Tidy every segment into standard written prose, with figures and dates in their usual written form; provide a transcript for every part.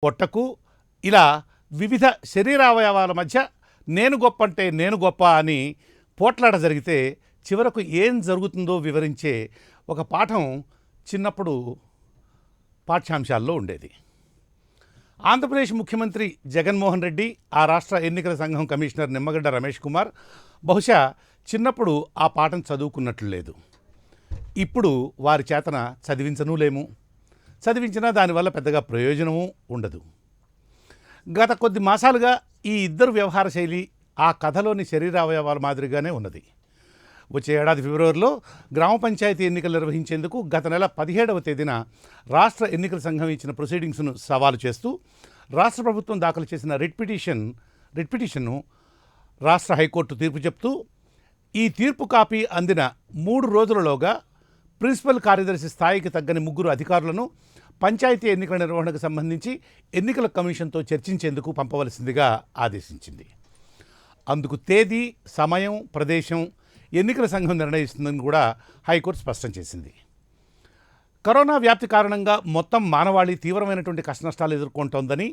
పొట్టకు ఇలా వివిధ శరీరావయవాల మధ్య నేను గొప్ప అంటే నేను గొప్ప అని పోట్లాట జరిగితే చివరకు ఏం జరుగుతుందో వివరించే ఒక పాఠం చిన్నప్పుడు పాఠ్యాంశాల్లో ఉండేది. ఆంధ్రప్రదేశ్ ముఖ్యమంత్రి జగన్మోహన్ రెడ్డి, ఆ రాష్ట్ర ఎన్నికల సంఘం కమిషనర్ నిమ్మగడ్డ రమేష్ కుమార్ బహుశా చిన్నప్పుడు ఆ పాఠం చదువుకున్నట్లు లేదు. ఇప్పుడు వారి చేతన చదివించనూలేము, చదివించినా దానివల్ల పెద్దగా ప్రయోజనము ఉండదు. గత కొద్ది మాసాలుగా ఈ ఇద్దరు వ్యవహార శైలి ఆ కథలోని శరీరావయవాల మాదిరిగానే ఉన్నది. వచ్చే ఏడాది ఫిబ్రవరిలో గ్రామ పంచాయతీ ఎన్నికలు నిర్వహించేందుకు గత నెల 17వ తేదీన రాష్ట్ర ఎన్నికల సంఘం ఇచ్చిన ప్రొసీడింగ్స్ను సవాలు చేస్తూ రాష్ట్ర ప్రభుత్వం దాఖలు చేసిన రిట్ పిటిషన్ను రాష్ట్ర హైకోర్టు తీర్పు చెప్తూ ఈ తీర్పు కాపీ అందిన 3 రోజులలోగా ప్రిన్సిపల్ కార్యదర్శి స్థాయికి తగ్గని 3 అధికారులను పంచాయతీ ఎన్నికల నిర్వహణకు సంబంధించి ఎన్నికల కమిషన్తో చర్చించేందుకు పంపవలసిందిగా ఆదేశించింది. అందుకు తేదీ, సమయం, ప్రదేశం ఎన్నికల సంఘం నిర్ణయిస్తుందని కూడా హైకోర్టు స్పష్టం చేసింది. కరోనా వ్యాప్తి కారణంగా మొత్తం మానవాళి తీవ్రమైనటువంటి కష్టనష్టాలు ఎదుర్కొంటోందని,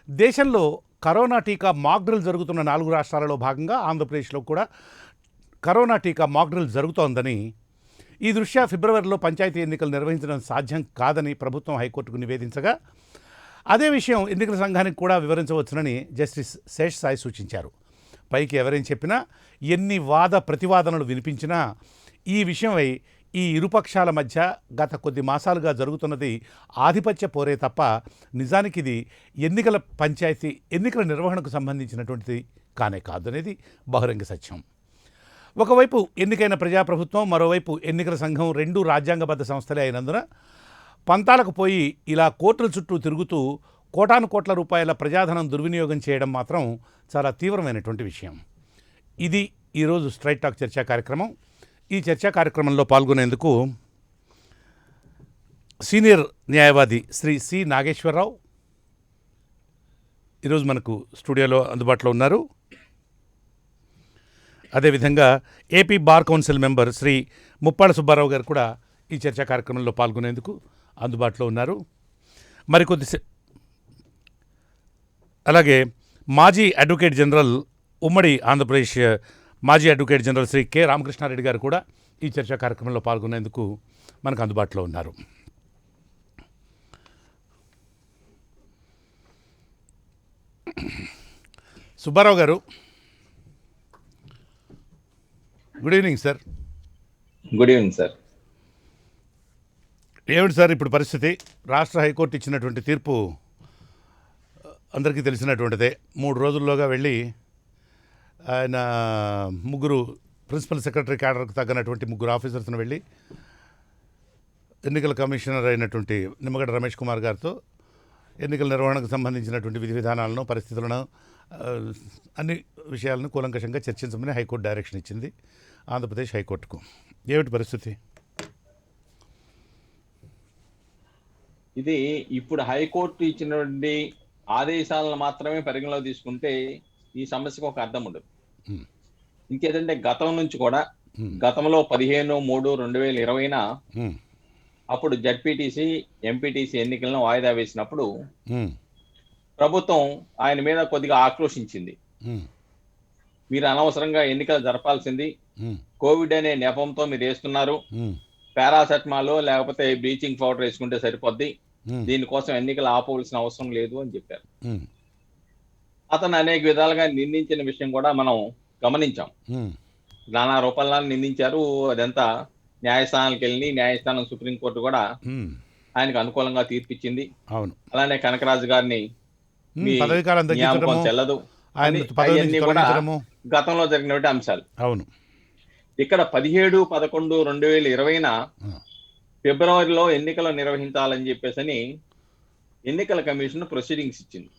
దేశంలో కరోనా టీకా మాక్ డ్రిల్ జరుగుతున్న 4 రాష్ట్రాలలో భాగంగా ఆంధ్రప్రదేశ్లో కూడా కరోనా టీకా మాక్ డ్రిల్ జరుగుతోందని, ఈ దృష్ట్యా ఫిబ్రవరిలో పంచాయతీ ఎన్నికలు నిర్వహించడం సాధ్యం కాదని ప్రభుత్వం హైకోర్టుకు నివేదించగా, అదే విషయం ఎన్నికల సంఘానికి కూడా వివరించవచ్చునని జస్టిస్ శేషసాయి సూచించారు. పైకి ఎవరేం చెప్పినా, ఎన్ని వాద ప్రతివాదనలు వినిపించినా ఈ విషయమై ఈ ఇరుపక్షాల మధ్య గత కొద్ది మాసాలుగా జరుగుతున్నది ఆధిపత్య పోరే తప్ప నిజానికి ఇది ఎన్నికల నిర్వహణకు సంబంధించినటువంటిది కానే కాదనేది బహిరంగ సత్యం. ఒకవైపు ఎన్నికైన ప్రజాప్రభుత్వం, మరోవైపు ఎన్నికల సంఘం రెండూ రాజ్యాంగబద్ధ సంస్థలే అయినందున పంతాలకు పోయి ఇలా కోర్టుల చుట్టూ తిరుగుతూ కోటాను కోట్ల రూపాయల ప్రజాధనం దుర్వినియోగం చేయడం మాత్రం చాలా తీవ్రమైనటువంటి విషయం. ఇది ఈరోజు స్ట్రైట్ టాక్ చర్చా కార్యక్రమం. ఈ చర్చా కార్యక్రమంలో పాల్గొనేందుకు సీనియర్ న్యాయవాది శ్రీ సి నాగేశ్వరరావు ఈరోజు మనకు స్టూడియోలో అందుబాటులో ఉన్నారు. అదేవిధంగా AP bar council member Shri Muppalla Subbarao garu కూడా ఈ చర్చా కార్యక్రమంలో పాల్గొనేందుకు అందుబాటులో ఉన్నారు. అలాగే మాజీ అడ్వకేట్ జనరల్, ఉమ్మడి ఆంధ్రప్రదేశ్ మాజీ advocate general Shri K Ramakrishna Reddy garu కూడా ఈ చర్చా కార్యక్రమంలో పాల్గొనేందుకు మనకు అందుబాటులో ఉన్నారు. సుబ్బారావు గారు, good evening sir. Good evening sir. ఏమిటి సార్ ఇప్పుడు పరిస్థితి? రాష్ట్ర హైకోర్టు ఇచ్చినటువంటి తీర్పు అందరికీ తెలిసినటువంటిదే. 3 రోజుల్లోగా వెళ్ళి ఆయన 3 ప్రిన్సిపల్ సెక్రటరీ క్యాడర్కు తగ్గనటువంటి 3 ఆఫీసర్స్ని వెళ్ళి ఎన్నికల కమిషనర్ అయినటువంటి నిమ్మగడ్డ రమేష్ కుమార్ గారితో ఎన్నికల నిర్వహణకు సంబంధించినటువంటి విధి విధానాలను, పరిస్థితులను, అన్ని విషయాలను కూలంకషంగా చర్చించమని హైకోర్టు డైరెక్షన్ ఇచ్చింది ఆంధ్రప్రదేశ్ హైకోర్టుకు. ఏమిటి పరిస్థితి? ఇది ఇప్పుడు హైకోర్టు ఇచ్చినటువంటి ఆదేశాలను మాత్రమే పరిగణలో తీసుకుంటే ఈ సమస్యకు ఒక అర్థం ఉండదు. ఇంకేదంటే గతం నుంచి కూడా, గతంలో 15/3/2020 అప్పుడు జడ్పీటీసీ, ఎంపీటీసీ ఎన్నికలను వాయిదా వేసినప్పుడు ప్రభుత్వం ఆయన మీద కొద్దిగా ఆక్రోశించింది. మీరు అనవసరంగా ఎన్నికలు జరపాల్సింది, కోవిడ్ అనే నెపంతో మీరు వేస్తున్నారు, పారాసెటమాల్ లేకపోతే బ్లీచింగ్ పౌడర్ వేసుకుంటే సరిపోద్ది, దీనికోసం ఎన్నికలు ఆపవలసిన అవసరం లేదు అని చెప్పారు. అతను అనేక విధాలుగా నిందించిన విషయం కూడా మనం గమనించాం. నానా రూపాల్లో నిందించారు. అదంతా న్యాయస్థానాలకు వెళ్ళి న్యాయస్థానం సుప్రీంకోర్టు కూడా ఆయనకు అనుకూలంగా తీర్పిచ్చింది. అలానే కనకరాజు గారిని నియామకం చెల్లదు, అవన్నీ కూడా గతంలో జరిగినటువంటి అంశాలు. ఇక్కడ 17/11/2020 ఫిబ్రవరిలో ఎన్నికలు నిర్వహించాలని చెప్పేసి ఎన్నికల కమిషన్ ప్రొసీడింగ్స్ ఇచ్చింది.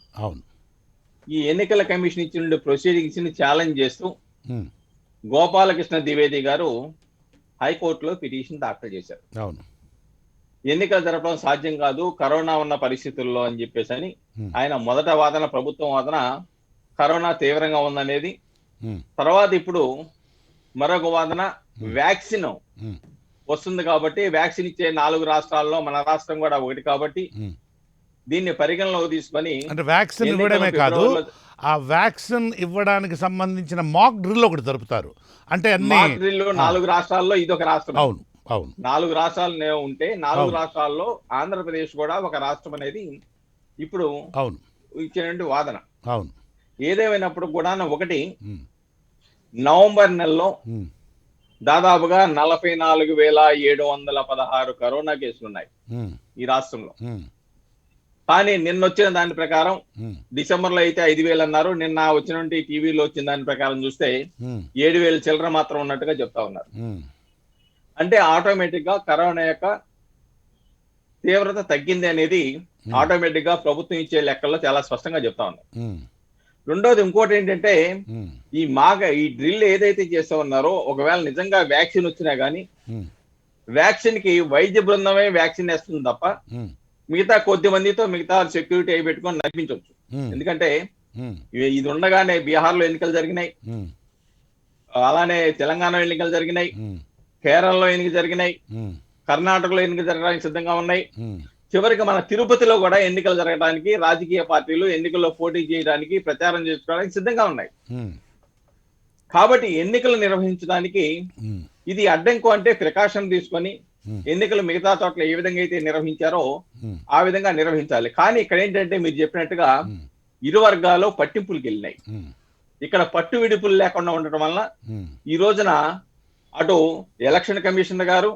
ఈ ఎన్నికల కమిషన్ ఇచ్చిన ప్రొసీడింగ్స్ ని ఛాలెంజ్ చేస్తూ గోపాలకృష్ణ ద్వివేది గారు హైకోర్టులో పిటిషన్ దాఖలు చేశారు. ఎన్నికలు జరపడం సాధ్యం కాదు కరోనా ఉన్న పరిస్థితుల్లో అని చెప్పేసి ఆయన మొదట వాదన, ప్రభుత్వం వాదన కరోనా తీవ్రంగా ఉందనేది. తర్వాత ఇప్పుడు మరొక వాదన, వ్యాక్సిన్ వస్తుంది కాబట్టి, వ్యాక్సిన్ ఇచ్చే 4 రాష్ట్రాల్లో మన రాష్ట్రం కూడా ఒకటి కాబట్టి దీన్ని పరిగణలోకి తీసుకొని అంటే వ్యాక్సిన్ ఎన్నికల ఇవ్వడమే కాదు, ఫిబ్రవరిలో ఆ వ్యాక్సిన్ ఇవ్వడానికి సంబంధించిన మాక్ డ్రిల్ ఒకటి జరుపుతారు. అంటే అన్ని మాక్ డ్రిల్ 4 రాష్ట్రాల్లో ఇదొక రాష్ట్రం. అవును అవును 4 రాష్ట్రాలు ఉంటే 4 అవును. రాష్ట్రాల్లో ఆంధ్రప్రదేశ్ కూడా ఒక రాష్ట్రం అనేది ఇప్పుడు అవును ఇచ్చినటువంటి వాదన. అవును ఏదేమైనప్పుడు కూడా ఒకటి ఉమ్, నవంబర్ నెలలో ఉమ్, దాదాపుగా 44,716 కరోనా కేసులు ఉన్నాయి ఉమ్, ఈ రాష్ట్రంలో. ఉమ్, కానీ నిన్న వచ్చిన దాని ప్రకారం ఉమ్, డిసెంబర్లో అయితే 5,000 అన్నారు. నిన్న వచ్చినటువంటి టీవీలో వచ్చిన దాని ప్రకారం చూస్తే ఉమ్, 7,000 చిల్లర మాత్రం ఉన్నట్టుగా చెప్తా ఉన్నారు. ఉమ్, అంటే ఆటోమేటిక్ గా కరోనా యొక్క తీవ్రత తగ్గింది అనేది ఆటోమేటిక్ గా ప్రభుత్వం ఇచ్చే లెక్కల్లో చాలా స్పష్టంగా చెప్తా ఉంది. ఉమ్, రెండోది ఇంకోటి ఏంటంటే ఉమ్, ఈ డ్రిల్ ఏదైతే చేస్తా ఉన్నారో ఒకవేళ నిజంగా వ్యాక్సిన్ వచ్చినా గానీ ఉమ్, వ్యాక్సిన్ కి వైద్య బృందమే వ్యాక్సిన్ వేస్తుంది తప్ప ఉమ్, మిగతా కొద్ది మందితో మిగతా సెక్యూరిటీ అయి పెట్టుకొని నడిపించవచ్చు. ఉమ్, ఎందుకంటే ఉమ్, ఇది ఉండగానే బీహార్లో ఎన్నికలు జరిగినాయి, ఉమ్, అలానే తెలంగాణలో ఎన్నికలు జరిగినాయి, ఉమ్, కేరళలో ఎన్నికలు జరిగినాయి, ఉమ్, కర్ణాటకలో ఎన్నికలు జరగడానికి సిద్ధంగా ఉన్నాయి. ఉమ్, చివరికి మన తిరుపతిలో కూడా ఎన్నికలు జరగడానికి రాజకీయ పార్టీలు ఎన్నికల్లో పోటీ చేయడానికి ప్రచారం చేసుకోవడానికి సిద్ధంగా ఉన్నాయి. ఉమ్, కాబట్టి ఎన్నికలు నిర్వహించడానికి ఉమ్, ఇది అడ్డంకు అంటే ప్రికాషన్ తీసుకొని ఉమ్, ఎన్నికలు మిగతా చోట్ల ఏ విధంగా అయితే నిర్వహించారో ఉమ్, ఆ విధంగా నిర్వహించాలి. కానీ ఇక్కడ ఏంటంటే మీరు చెప్పినట్టుగా ఉమ్, ఇరు వర్గాలు పట్టింపులకు వెళ్ళినాయి. ఉమ్, ఇక్కడ పట్టు విడుపులు లేకుండా ఉండటం వల్ల ఉమ్, ఈ రోజున అటు ఎలక్షన్ కమిషనర్ గారు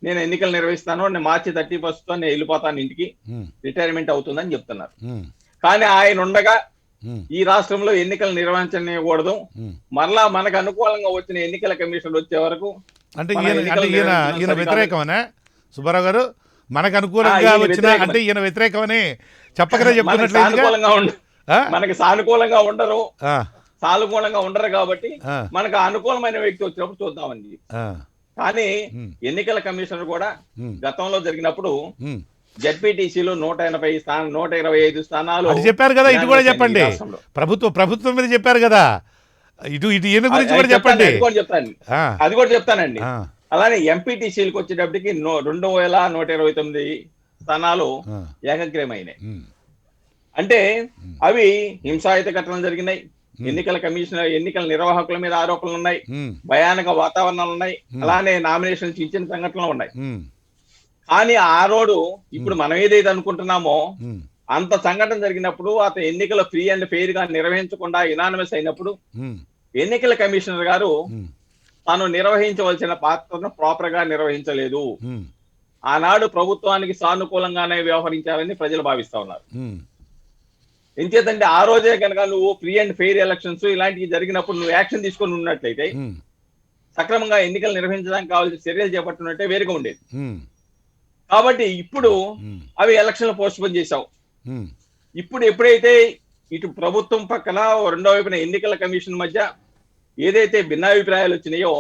నేను ఎన్నికలు నిర్వహిస్తాను, నేను మార్చి 31తో నేను వెళ్ళిపోతాను ఇంటికి, ఉమ్, రిటైర్మెంట్ అవుతుందని చెప్తున్నారు. ఉమ్, కానీ ఆయన ఉండగా ఉమ్, ఈ రాష్ట్రంలో ఎన్నికలు నిర్వహించనివ్వకూడదు, ఉమ్. మరలా మనకు అనుకూలంగా వచ్చిన ఎన్నికల కమిషన్ వచ్చే వరకు అంటే మన ఈయన ఎన్నికలు ఈయన నిర్వహించడం ఈయన సరికాదు. వ్యతిరేకమనే సుబ్బారావు గారు? మనకు అనుకూలంగా ఈయన వచ్చిన వ్యతిరేకమే. అంటే ఈయన వ్యతిరేకమని చెప్పకనే మనకి చెప్తున్నట్లేదు. సానుకూలంగా మనకి సానుకూలంగా ఉండరు, సానుకూలంగా ఉండరు కాబట్టి మనకు అనుకూలమైన వ్యక్తి వచ్చినప్పుడు చూద్దామండి. కానీ ఎన్నికల కమిషనర్ కూడా గతంలో జరిగినప్పుడు జెడ్పీటీసీలో 125 స్థానాలు అది చెప్పారు కదా, ఇటు కూడా చెప్పండి. ఈ రాష్ట్రంలో. ప్రభుత్వం మీద చెప్పారు కదా, ఇటు ఈయన గురించి కూడా చెప్పండి. అది కూడా చెప్తానండి. అలానే ఎంపీటీసీలకు వచ్చేటప్పటికి 2,129 స్థానాలు ఏకగ్రీవమైనాయి. అంటే అవి హింసాయుత ఘటనలు జరిగినాయి, ఎన్నికల నిర్వాహకుల మీద ఆరోపణలు ఉన్నాయి, భయానక వాతావరణాలు ఉన్నాయి, అలానే నామినేషన్స్ ఇచ్చిన సంఘటనలు ఉన్నాయి. కానీ ఆ రోడ్డు ఇప్పుడు మనం ఏదైతే అనుకుంటున్నామో అంత సంఘటన జరిగినప్పుడు అతను ఎన్నికల ఫ్రీ అండ్ ఫెయిర్ గా నిర్వహించకుండా యునానిమస్ అయినప్పుడు ఎన్నికల కమిషనర్ గారు తాను నిర్వహించవలసిన పాత్రను ప్రాపర్ గా నిర్వహించలేదు. ఆనాడు ప్రభుత్వానికి సానుకూలంగానే వ్యవహరించాలని ప్రజలు భావిస్తా ఉన్నారు. ఎంచేతంటే ఆ రోజే కనుక నువ్వు ఫ్రీ అండ్ ఫెయిర్ ఎలక్షన్స్ ఇలాంటివి జరిగినప్పుడు నువ్వు యాక్షన్ తీసుకొని ఉన్నట్లయితే, సక్రమంగా ఎన్నికలు నిర్వహించడానికి కావాల్సిన చర్యలు చేపట్టినట్టే వేరుగా ఉండేది. కాబట్టి ఇప్పుడు అవి ఎలక్షన్లు పోస్ట్ పోన్ చేశావు. ఇప్పుడు ఎప్పుడైతే ఇటు ప్రభుత్వం పక్కన రెండో వైపున ఎన్నికల కమిషన్ మధ్య ఏదైతే భిన్నాభిప్రాయాలు వచ్చినాయో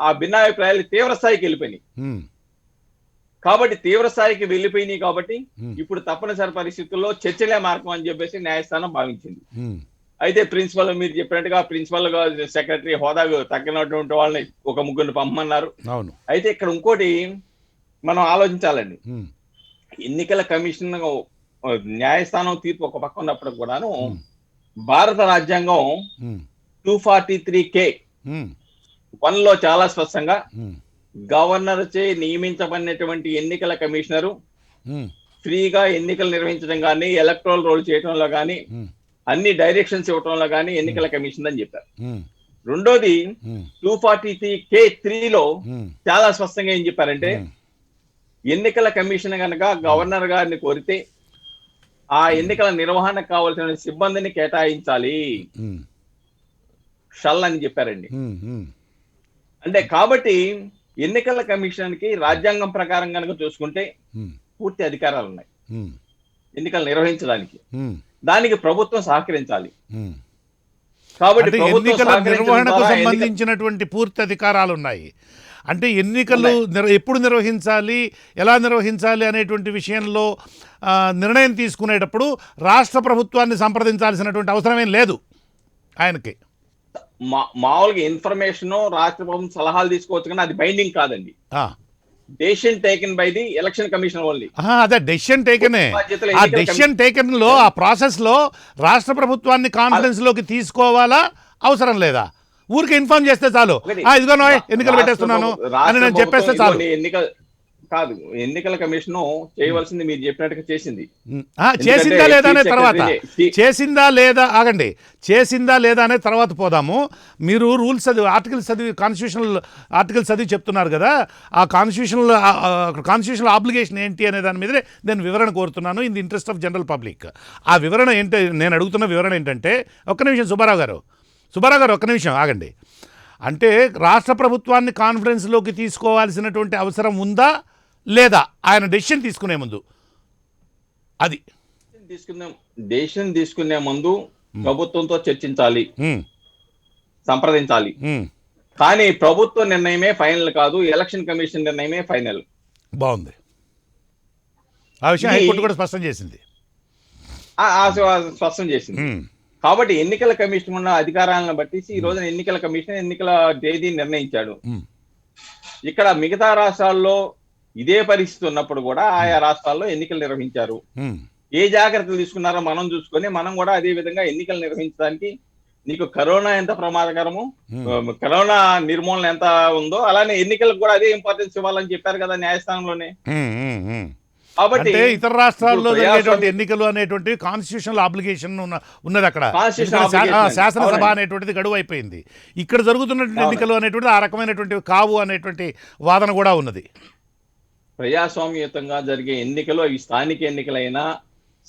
ఆ భిన్నాభిప్రాయాలు తీవ్ర స్థాయికి వెళ్ళిపోయినాయి. కాబట్టి తీవ్ర స్థాయికి వెళ్ళిపోయినాయి కాబట్టి ఇప్పుడు తప్పనిసరి పరిస్థితుల్లో చర్చలే మార్గం అని చెప్పేసి న్యాయస్థానం భావించింది. అయితే ప్రిన్సిపల్, మీరు చెప్పినట్టుగా ప్రిన్సిపల్ గా సెక్రటరీ హోదా తగ్గినటువంటి వాళ్ళని ఒక ముగ్గురిని పంపమన్నారు. అయితే ఇక్కడ ఇంకోటి మనం ఆలోచించాలండి. ఎన్నికల కమిషన్ న్యాయస్థానం తీర్పు ఒక పక్క ఉన్నప్పుడు కూడాను భారత రాజ్యాంగం 243(k)(1) చాలా స్పష్టంగా గవర్నర్ చే నియమించబడినటువంటి ఎన్నికల కమిషనరు ఫ్రీగా ఎన్నికలు నిర్వహించడం కానీ, ఎలక్ట్రల్ రోల్ చేయడంలో కానీ, అన్ని డైరెక్షన్స్ ఇవ్వడంలో కానీ ఎన్నికల కమిషన్ అని చెప్పారు. రెండోది 243(k)(3)లో చాలా స్పష్టంగా ఏం చెప్పారంటే, ఎన్నికల కమిషన్ కనుక గవర్నర్ గారిని కోరితే ఆ ఎన్నికల నిర్వహణకు కావాల్సిన సిబ్బందిని కేటాయించాలి షల్ అని చెప్పారండి. అంటే కాబట్టి ఎన్నికల కమిషన్ కి రాజ్యాంగం ప్రకారం కనుక చూసుకుంటే పూర్తి అధికారాలు ఉన్నాయి ఎన్నికలు నిర్వహించడానికి. దానికి ప్రభుత్వం సహకరించాలి. కాబట్టి ఎన్నికల నిర్వహణకు సంబంధించినటువంటి పూర్తి అధికారాలు ఉన్నాయి. అంటే ఎన్నికలు ఎప్పుడు నిర్వహించాలి, ఎలా నిర్వహించాలి అనేటువంటి విషయంలో నిర్ణయం తీసుకునేటప్పుడు రాష్ట్ర ప్రభుత్వాన్ని సంప్రదించాల్సినటువంటి అవసరమేం లేదు ఆయనకి. మామూలుగా ఇన్ఫర్మేషన్ రాష్ట్ర ప్రభుత్వం సలహాలు తీసుకోవచ్చు, కానీ అది బైండింగ్ కాదండి. Decision taken by the election commission only. అదే డెసిషన్ టేకనే. బాధ్యతలు ఆ ఎన్నికల డెసిషన్ టేకన్ లో, ఆ ప్రాసెస్ లో రాష్ట్ర ప్రభుత్వాన్ని కాన్ఫరెన్స్ లోకి తీసుకోవాలా అవసరం లేదా? ఊరికి ఇన్ఫార్మ్ చేస్తే చాలు, ఒకటి, ఇదిగో ఎన్నికలు పెట్టేస్తున్నాను అని నేను చెప్పేస్తే చాలు. కాదు, ఎన్నికల కమిషన్ చేయవలసింది మీరు చెప్పినట్టుగా చేసింది. చేసిందా లేదా అనే తర్వాత, సెక్రటరీ చేసిందా లేదా ఆగండి, చేసిందా లేదా అనే తర్వాత పోదాము. మీరు రూల్స్ చదివి, ఆర్టికల్స్ చదివి, కాన్స్టిట్యూషనల్ ఆర్టికల్స్ చదివి చెప్తున్నారు కదా, ఆ కాన్స్టిట్యూషనల్ ఆబ్లిగేషన్ ఏంటి అనే దాని మీదే నేను వివరణ కోరుతున్నాను, in the interest of general public. ఆ వివరణ ఏంటి, నేను అడుగుతున్న వివరణ ఏంటంటే, ఒక్క నిమిషం సుబ్బారావు గారు ఒక్క నిమిషం ఆగండి. అంటే రాష్ట్ర ప్రభుత్వాన్ని కాన్ఫరెన్స్లోకి తీసుకోవాల్సినటువంటి అవసరం ఉందా లేదా ఆయన డెసిషన్ తీసుకునే ముందు? అది డెసిషన్ తీసుకునే ముందు ప్రభుత్వంతో చర్చించాలి, సంప్రదించాలి. కానీ ప్రభుత్వ నిర్ణయమే ఫైనల్ కాదు, ఎలక్షన్ కమిషన్ నిర్ణయమే ఫైనల్. బాగుంది. ఆ విషయం హైకోర్టు కూడా స్పష్టం చేసింది. స్పష్టం చేసింది. కాబట్టి ఎన్నికల కమిషన్ ఉన్న అధికారాలను బట్టి ఈ రోజున ఎన్నికల కమిషన్ ఎన్నికల తేదీ నిర్ణయించాడు. ఇక్కడ మిగతా రాష్ట్రాల్లో ఇదే పరిస్థితి ఉన్నప్పుడు కూడా ఆయా రాష్ట్రాల్లో ఎన్నికలు నిర్వహించారు. ఏ జాగ్రత్తలు తీసుకున్నారో మనం చూసుకొని మనం కూడా అదే విధంగా ఎన్నికలు నిర్వహించడానికి, నీకు కరోనా ఎంత ప్రమాదకరము, కరోనా నిర్మూలన ఎంత ఉందో అలానే ఎన్నికలకు కూడా అదే ఇంపార్టెన్స్ ఇవ్వాలని చెప్పారు కదా న్యాయస్థానంలోనే. కాబట్టి ఇతర రాష్ట్రాల్లో జరిగేటువంటి ఎన్నికలు అనేటువంటి కాన్స్టిట్యూషనల్ ఆబ్లిగేషన్ ఉన్నది అక్కడ. శాసనసభ అనేటువంటిది గడువు అయిపోయింది. ఇక్కడ జరుగుతున్నటువంటి ఎన్నికలు అనేటువంటిది ఆ రకమైనటువంటి కావు అనేటువంటి వాదన కూడా ఉన్నది. ప్రజాస్వామ్యయుతంగా జరిగే ఎన్నికలు, అవి స్థానిక ఎన్నికలైనా,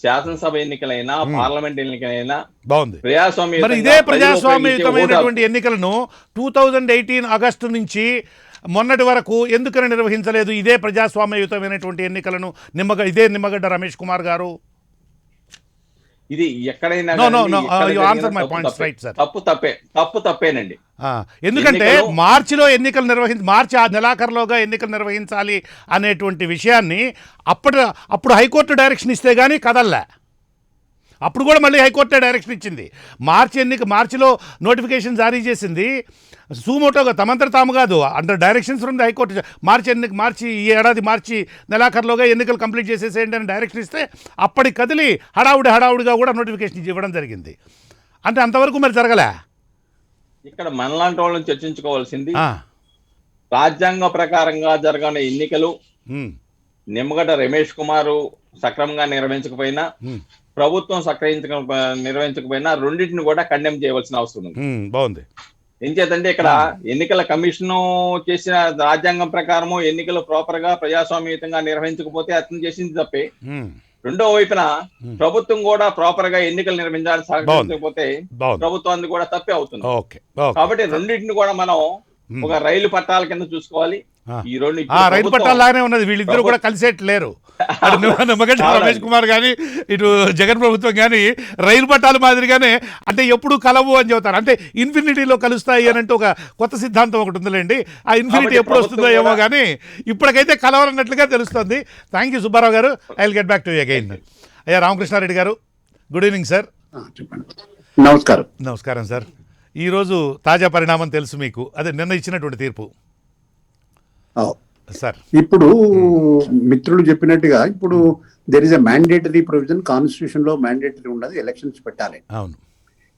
శాసనసభ ఎన్నికలైనా, పార్లమెంట్ ఎన్నికలైనా బాగుంది. ప్రజాస్వామ్య ఇదే ప్రజాస్వామ్యయుతమైనటువంటి ఎన్నికలను 2018 ఆగస్టు నుంచి మొన్నటి వరకు ఎందుకని నిర్వహించలేదు ఇదే ప్రజాస్వామ్యయుతమైనటువంటి ఎన్నికలను? నిమ్మగడ్డ రమేష్ కుమార్ గారు, ఇది ఎక్కడైనా తప్పు తప్పేనండి. ఎందుకంటే మార్చిలో మార్చి ఆ నెలాఖరులోగా ఎన్నికలు నిర్వహించాలి అనేటువంటి విషయాన్ని అప్పుడు హైకోర్టు డైరెక్షన్ ఇస్తే గానీ కదల్లా. అప్పుడు కూడా మళ్ళీ హైకోర్టే డైరెక్షన్ ఇచ్చింది. మార్చిలో నోటిఫికేషన్ జారీ చేసింది సూమోటోగా, తమంతట తాము కాదు, under directions from the high court. ఈ ఏడాది మార్చి నెలాఖరులోగా ఎన్నికలు కంప్లీట్ చేసేసేయండి అని డైరెక్షన్ ఇస్తే అప్పటి కదిలి హడావుడిగా కూడా నోటిఫికేషన్ ఇవ్వడం జరిగింది. అంటే అంతవరకు మరి జరగలే. ఇక్కడ మనలాంటి వాళ్ళని చర్చించుకోవాల్సింది రాజ్యాంగ ప్రకారంగా జరగని ఎన్నికలు నిమ్మగడ్డ రమేష్ కుమారు సక్రమంగా నిర్వహించకపోయినా, ప్రభుత్వం నిర్వహించకపోయినా రెండింటిని కూడా కండెమ్ చేయవలసిన అవసరం ఉంది. బాగుంది. ఏం చేద్దంటే ఇక్కడ ఎన్నికల కమిషన్ చేసిన రాజ్యాంగం ప్రకారము ఎన్నికలు ప్రాపర్ గా ప్రజాస్వామ్యయుతంగా నిర్వహించకపోతే అతను చేసింది తప్పే. రెండో వైపున ప్రభుత్వం కూడా ప్రాపర్ గా ఎన్నికలు నిర్వహించాలని సహకరించకపోతే ప్రభుత్వాన్ని కూడా తప్పే అవుతుంది. కాబట్టి రెండింటిని కూడా మనం ఒక రైలు పట్టాల కింద చూసుకోవాలి. ఈ రైలు పట్టాలాగానే ఉన్నది. వీళ్ళిద్దరూ కూడా కలిసేట్లేరు. నిమ్మగడ్డ రమేష్ కుమార్ కానీ ఇటు జగన్ ప్రభుత్వం కానీ రైలు పట్టాల మాదిరిగానే, అంటే ఎప్పుడు కలవు అని చెబుతారు. అంటే ఇన్ఫినిటీలో కలుస్తాయి అని అంటే ఒక కొత్త సిద్ధాంతం ఒకటి ఉందిలేండి. ఆ ఇన్ఫినిటీ ఎప్పుడు వస్తుందో ఏమో కానీ ఇప్పటికైతే కలవరన్నట్లుగా తెలుస్తుంది. థ్యాంక్ యూ సుబ్బారావు గారు. I will get back to you again. అయ్యా రామకృష్ణారెడ్డి గారు, గుడ్ ఈవినింగ్ సార్. నమస్కారం సార్. ఈరోజు తాజా పరిణామం తెలుసు మీకు, అదే నిన్న ఇచ్చినటువంటి తీర్పు. ఇప్పుడు మిత్రులు చెప్పినట్టుగా ఇప్పుడు there is a mandatory provision, constitution లో మ్యాండేటరీ ఉన్నది, ఎలక్షన్స్ పెట్టాలి. అవును.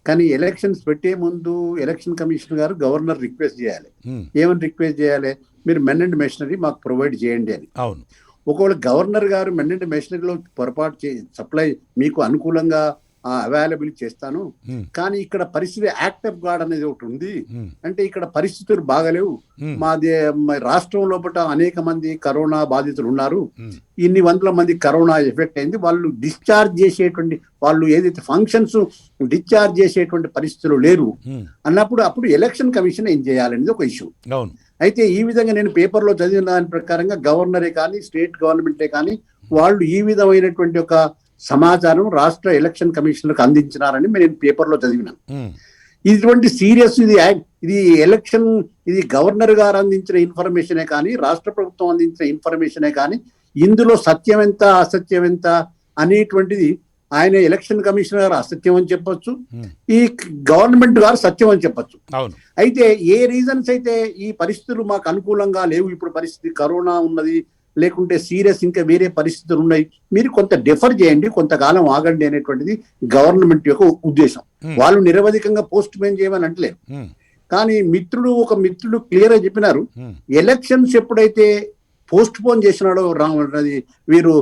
కానీ ఎలక్షన్స్ పెట్టే ముందు ఎలక్షన్ కమిషనర్ గారు గవర్నర్ రిక్వెస్ట్ చేయాలి. ఏమని రిక్వెస్ట్ చేయాలి? మీరు మెన్ అండ్ మెషినరీ మాకు ప్రొవైడ్ చేయండి అని. అవును. ఒకవేళ గవర్నర్ గారు మెన్ అండ్ మెషినరీలో పొరపాటు సప్లై మీకు అనుకూలంగా అవైలబుల్ చేస్తాను, కానీ ఇక్కడ పరిస్థితి యాక్ట్ ఆఫ్ గాడ్ అనేది ఒకటి ఉంది. అంటే ఇక్కడ పరిస్థితులు బాగలేవు, మాది రాష్ట్రం లోపల అనేక మంది కరోనా బాధితులు ఉన్నారు, ఇన్ని వందల మంది కరోనా ఎఫెక్ట్ అయింది, వాళ్ళు డిశ్చార్జ్ చేసేటువంటి, వాళ్ళు ఏదైతే ఫంక్షన్స్ డిశ్చార్జ్ చేసేటువంటి పరిస్థితులు లేరు అన్నప్పుడు అప్పుడు ఎలక్షన్ కమిషన్ ఏం చేయాలనేది ఒక ఇష్యూ. అయితే ఈ విధంగా నేను పేపర్లో చదివిన దాని ప్రకారంగా గవర్నరే కానీ స్టేట్ గవర్నమెంటే కానీ వాళ్ళు ఈ విధమైనటువంటి ఒక సమాచారం రాష్ట్ర ఎలక్షన్ కమిషనర్కి అందించినారని నేను పేపర్లో చదివినాను. ఇటువంటి సీరియస్ ఇది ఎలక్షన్, ఇది గవర్నర్ గారు అందించిన ఇన్ఫర్మేషనే కానీ రాష్ట్ర ప్రభుత్వం అందించిన ఇన్ఫర్మేషనే కానీ ఇందులో సత్యం ఎంత అసత్యం ఎంత అనేటువంటిది ఆయన ఎలక్షన్ కమిషనర్ గారు అసత్యం అని చెప్పొచ్చు, ఉమ్, ఈ గవర్నమెంట్ గారు సత్యం అని చెప్పొచ్చు. అవును. అయితే ఏ రీజన్స్ అయితే ఈ పరిస్థితులు మాకు అనుకూలంగా లేవు, ఇప్పుడు పరిస్థితి కరోనా ఉన్నది, లేకుంటే సీరియస్ ఇంకా వేరే పరిస్థితులు ఉన్నాయి, మీరు కొంత డిఫర్ చేయండి, కొంతకాలం ఆగండి అనేటువంటిది గవర్నమెంట్ యొక్క ఉద్దేశం. వాళ్ళు నిరవధికంగా పోస్ట్ పోన్ చేయమని అంటలేరు. ఉమ్, కానీ ఒక మిత్రుడు క్లియర్ గా చెప్పినారు, ఉమ్, ఎలక్షన్స్ ఎప్పుడైతే పోస్ట్ పోన్ చేసినాడో వీరు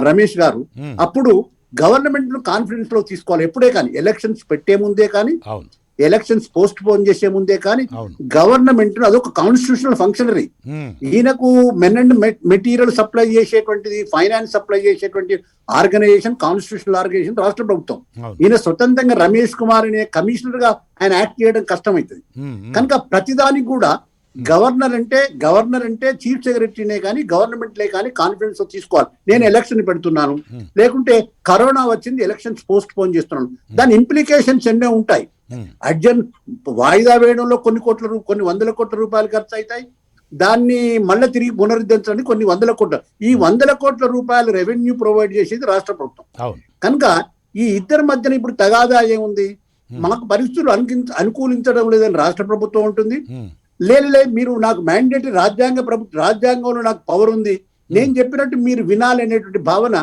రమేష్ గారు, ఉమ్, అప్పుడు గవర్నమెంట్ ను కాన్ఫిడెన్స్ లో తీసుకోవాలి. ఎప్పుడే కానీ ఎలక్షన్స్ పెట్టే ముందే కానీ, అవును. ఎలక్షన్స్ పోస్ట్ పోన్ చేసే ముందే కానీ అవును. గవర్నమెంట్ అదొక కాన్స్టిట్యూషనల్ ఫంక్షనరీ. ఉమ్, ఈయనకు మెన్ అండ్ మెటీరియల్ సప్లై చేసేటువంటిది, ఫైనాన్స్ సప్లై చేసేటువంటి ఆర్గనైజేషన్, కాన్స్టిట్యూషనల్ ఆర్గనైజేషన్ రాష్ట్ర ప్రభుత్వం. అవును. ఈయన స్వతంత్రంగా రమేష్ కుమార్ అనే కమిషనర్ గా ఆయన యాక్ట్ చేయడం కష్టమవుతుంది. ఉమ్, ఉమ్, కనుక ప్రతిదానికి కూడా గవర్నర్ అంటే చీఫ్ సెక్రటరీనే కానీ గవర్నమెంట్లే కానీ కాన్ఫిడెన్స్ తో తీసుకోవాలి. నేను ఎలక్షన్ పెడుతున్నాను, లేకుంటే కరోనా వచ్చింది ఎలక్షన్స్ పోస్ట్ పోన్ చేస్తున్నాను, దాని ఇంప్లికేషన్స్ ఎన్నో ఉంటాయి. ఉమ్, వాయిదా వేయడంలో కొన్ని వందల కోట్ల రూపాయలు ఖర్చు అవుతాయి. దాన్ని మళ్ళీ తిరిగి పునరుద్ధరించడానికి కొన్ని వందల కోట్ల, ఈ 100 కోట్ల రూపాయలు రెవెన్యూ ప్రొవైడ్ చేసేది రాష్ట్ర ప్రభుత్వం. అవును. కనుక ఈ ఇద్దరి మధ్యన ఇప్పుడు తగాదా ఏముంది? మనకు పరిస్థితులు అనుకూలించడం లేదని రాష్ట్ర ప్రభుత్వం ఉంటుంది. ఉమ్, లేదు మీరు నాకు మ్యాండేటరీ రాజ్యాంగంలో నాకు పవర్ ఉంది, నేను చెప్పినట్టు మీరు వినాలి అనేటువంటి భావన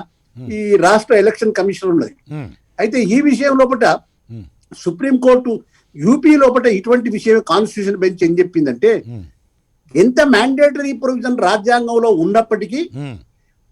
ఈ రాష్ట్ర ఎలక్షన్ కమిషన్ ఉన్నది. ఉమ్, అయితే ఈ విషయం లోపల ఉమ్, సుప్రీంకోర్టు యూపీ లోపల ఇటువంటి విషయం కాన్స్టిట్యూషన్ బెంచ్ ఏం చెప్పిందంటే, ఉమ్, ఎంత మ్యాండేటరీ ప్రొవిజన్ రాజ్యాంగంలో ఉన్నప్పటికీ ఉమ్,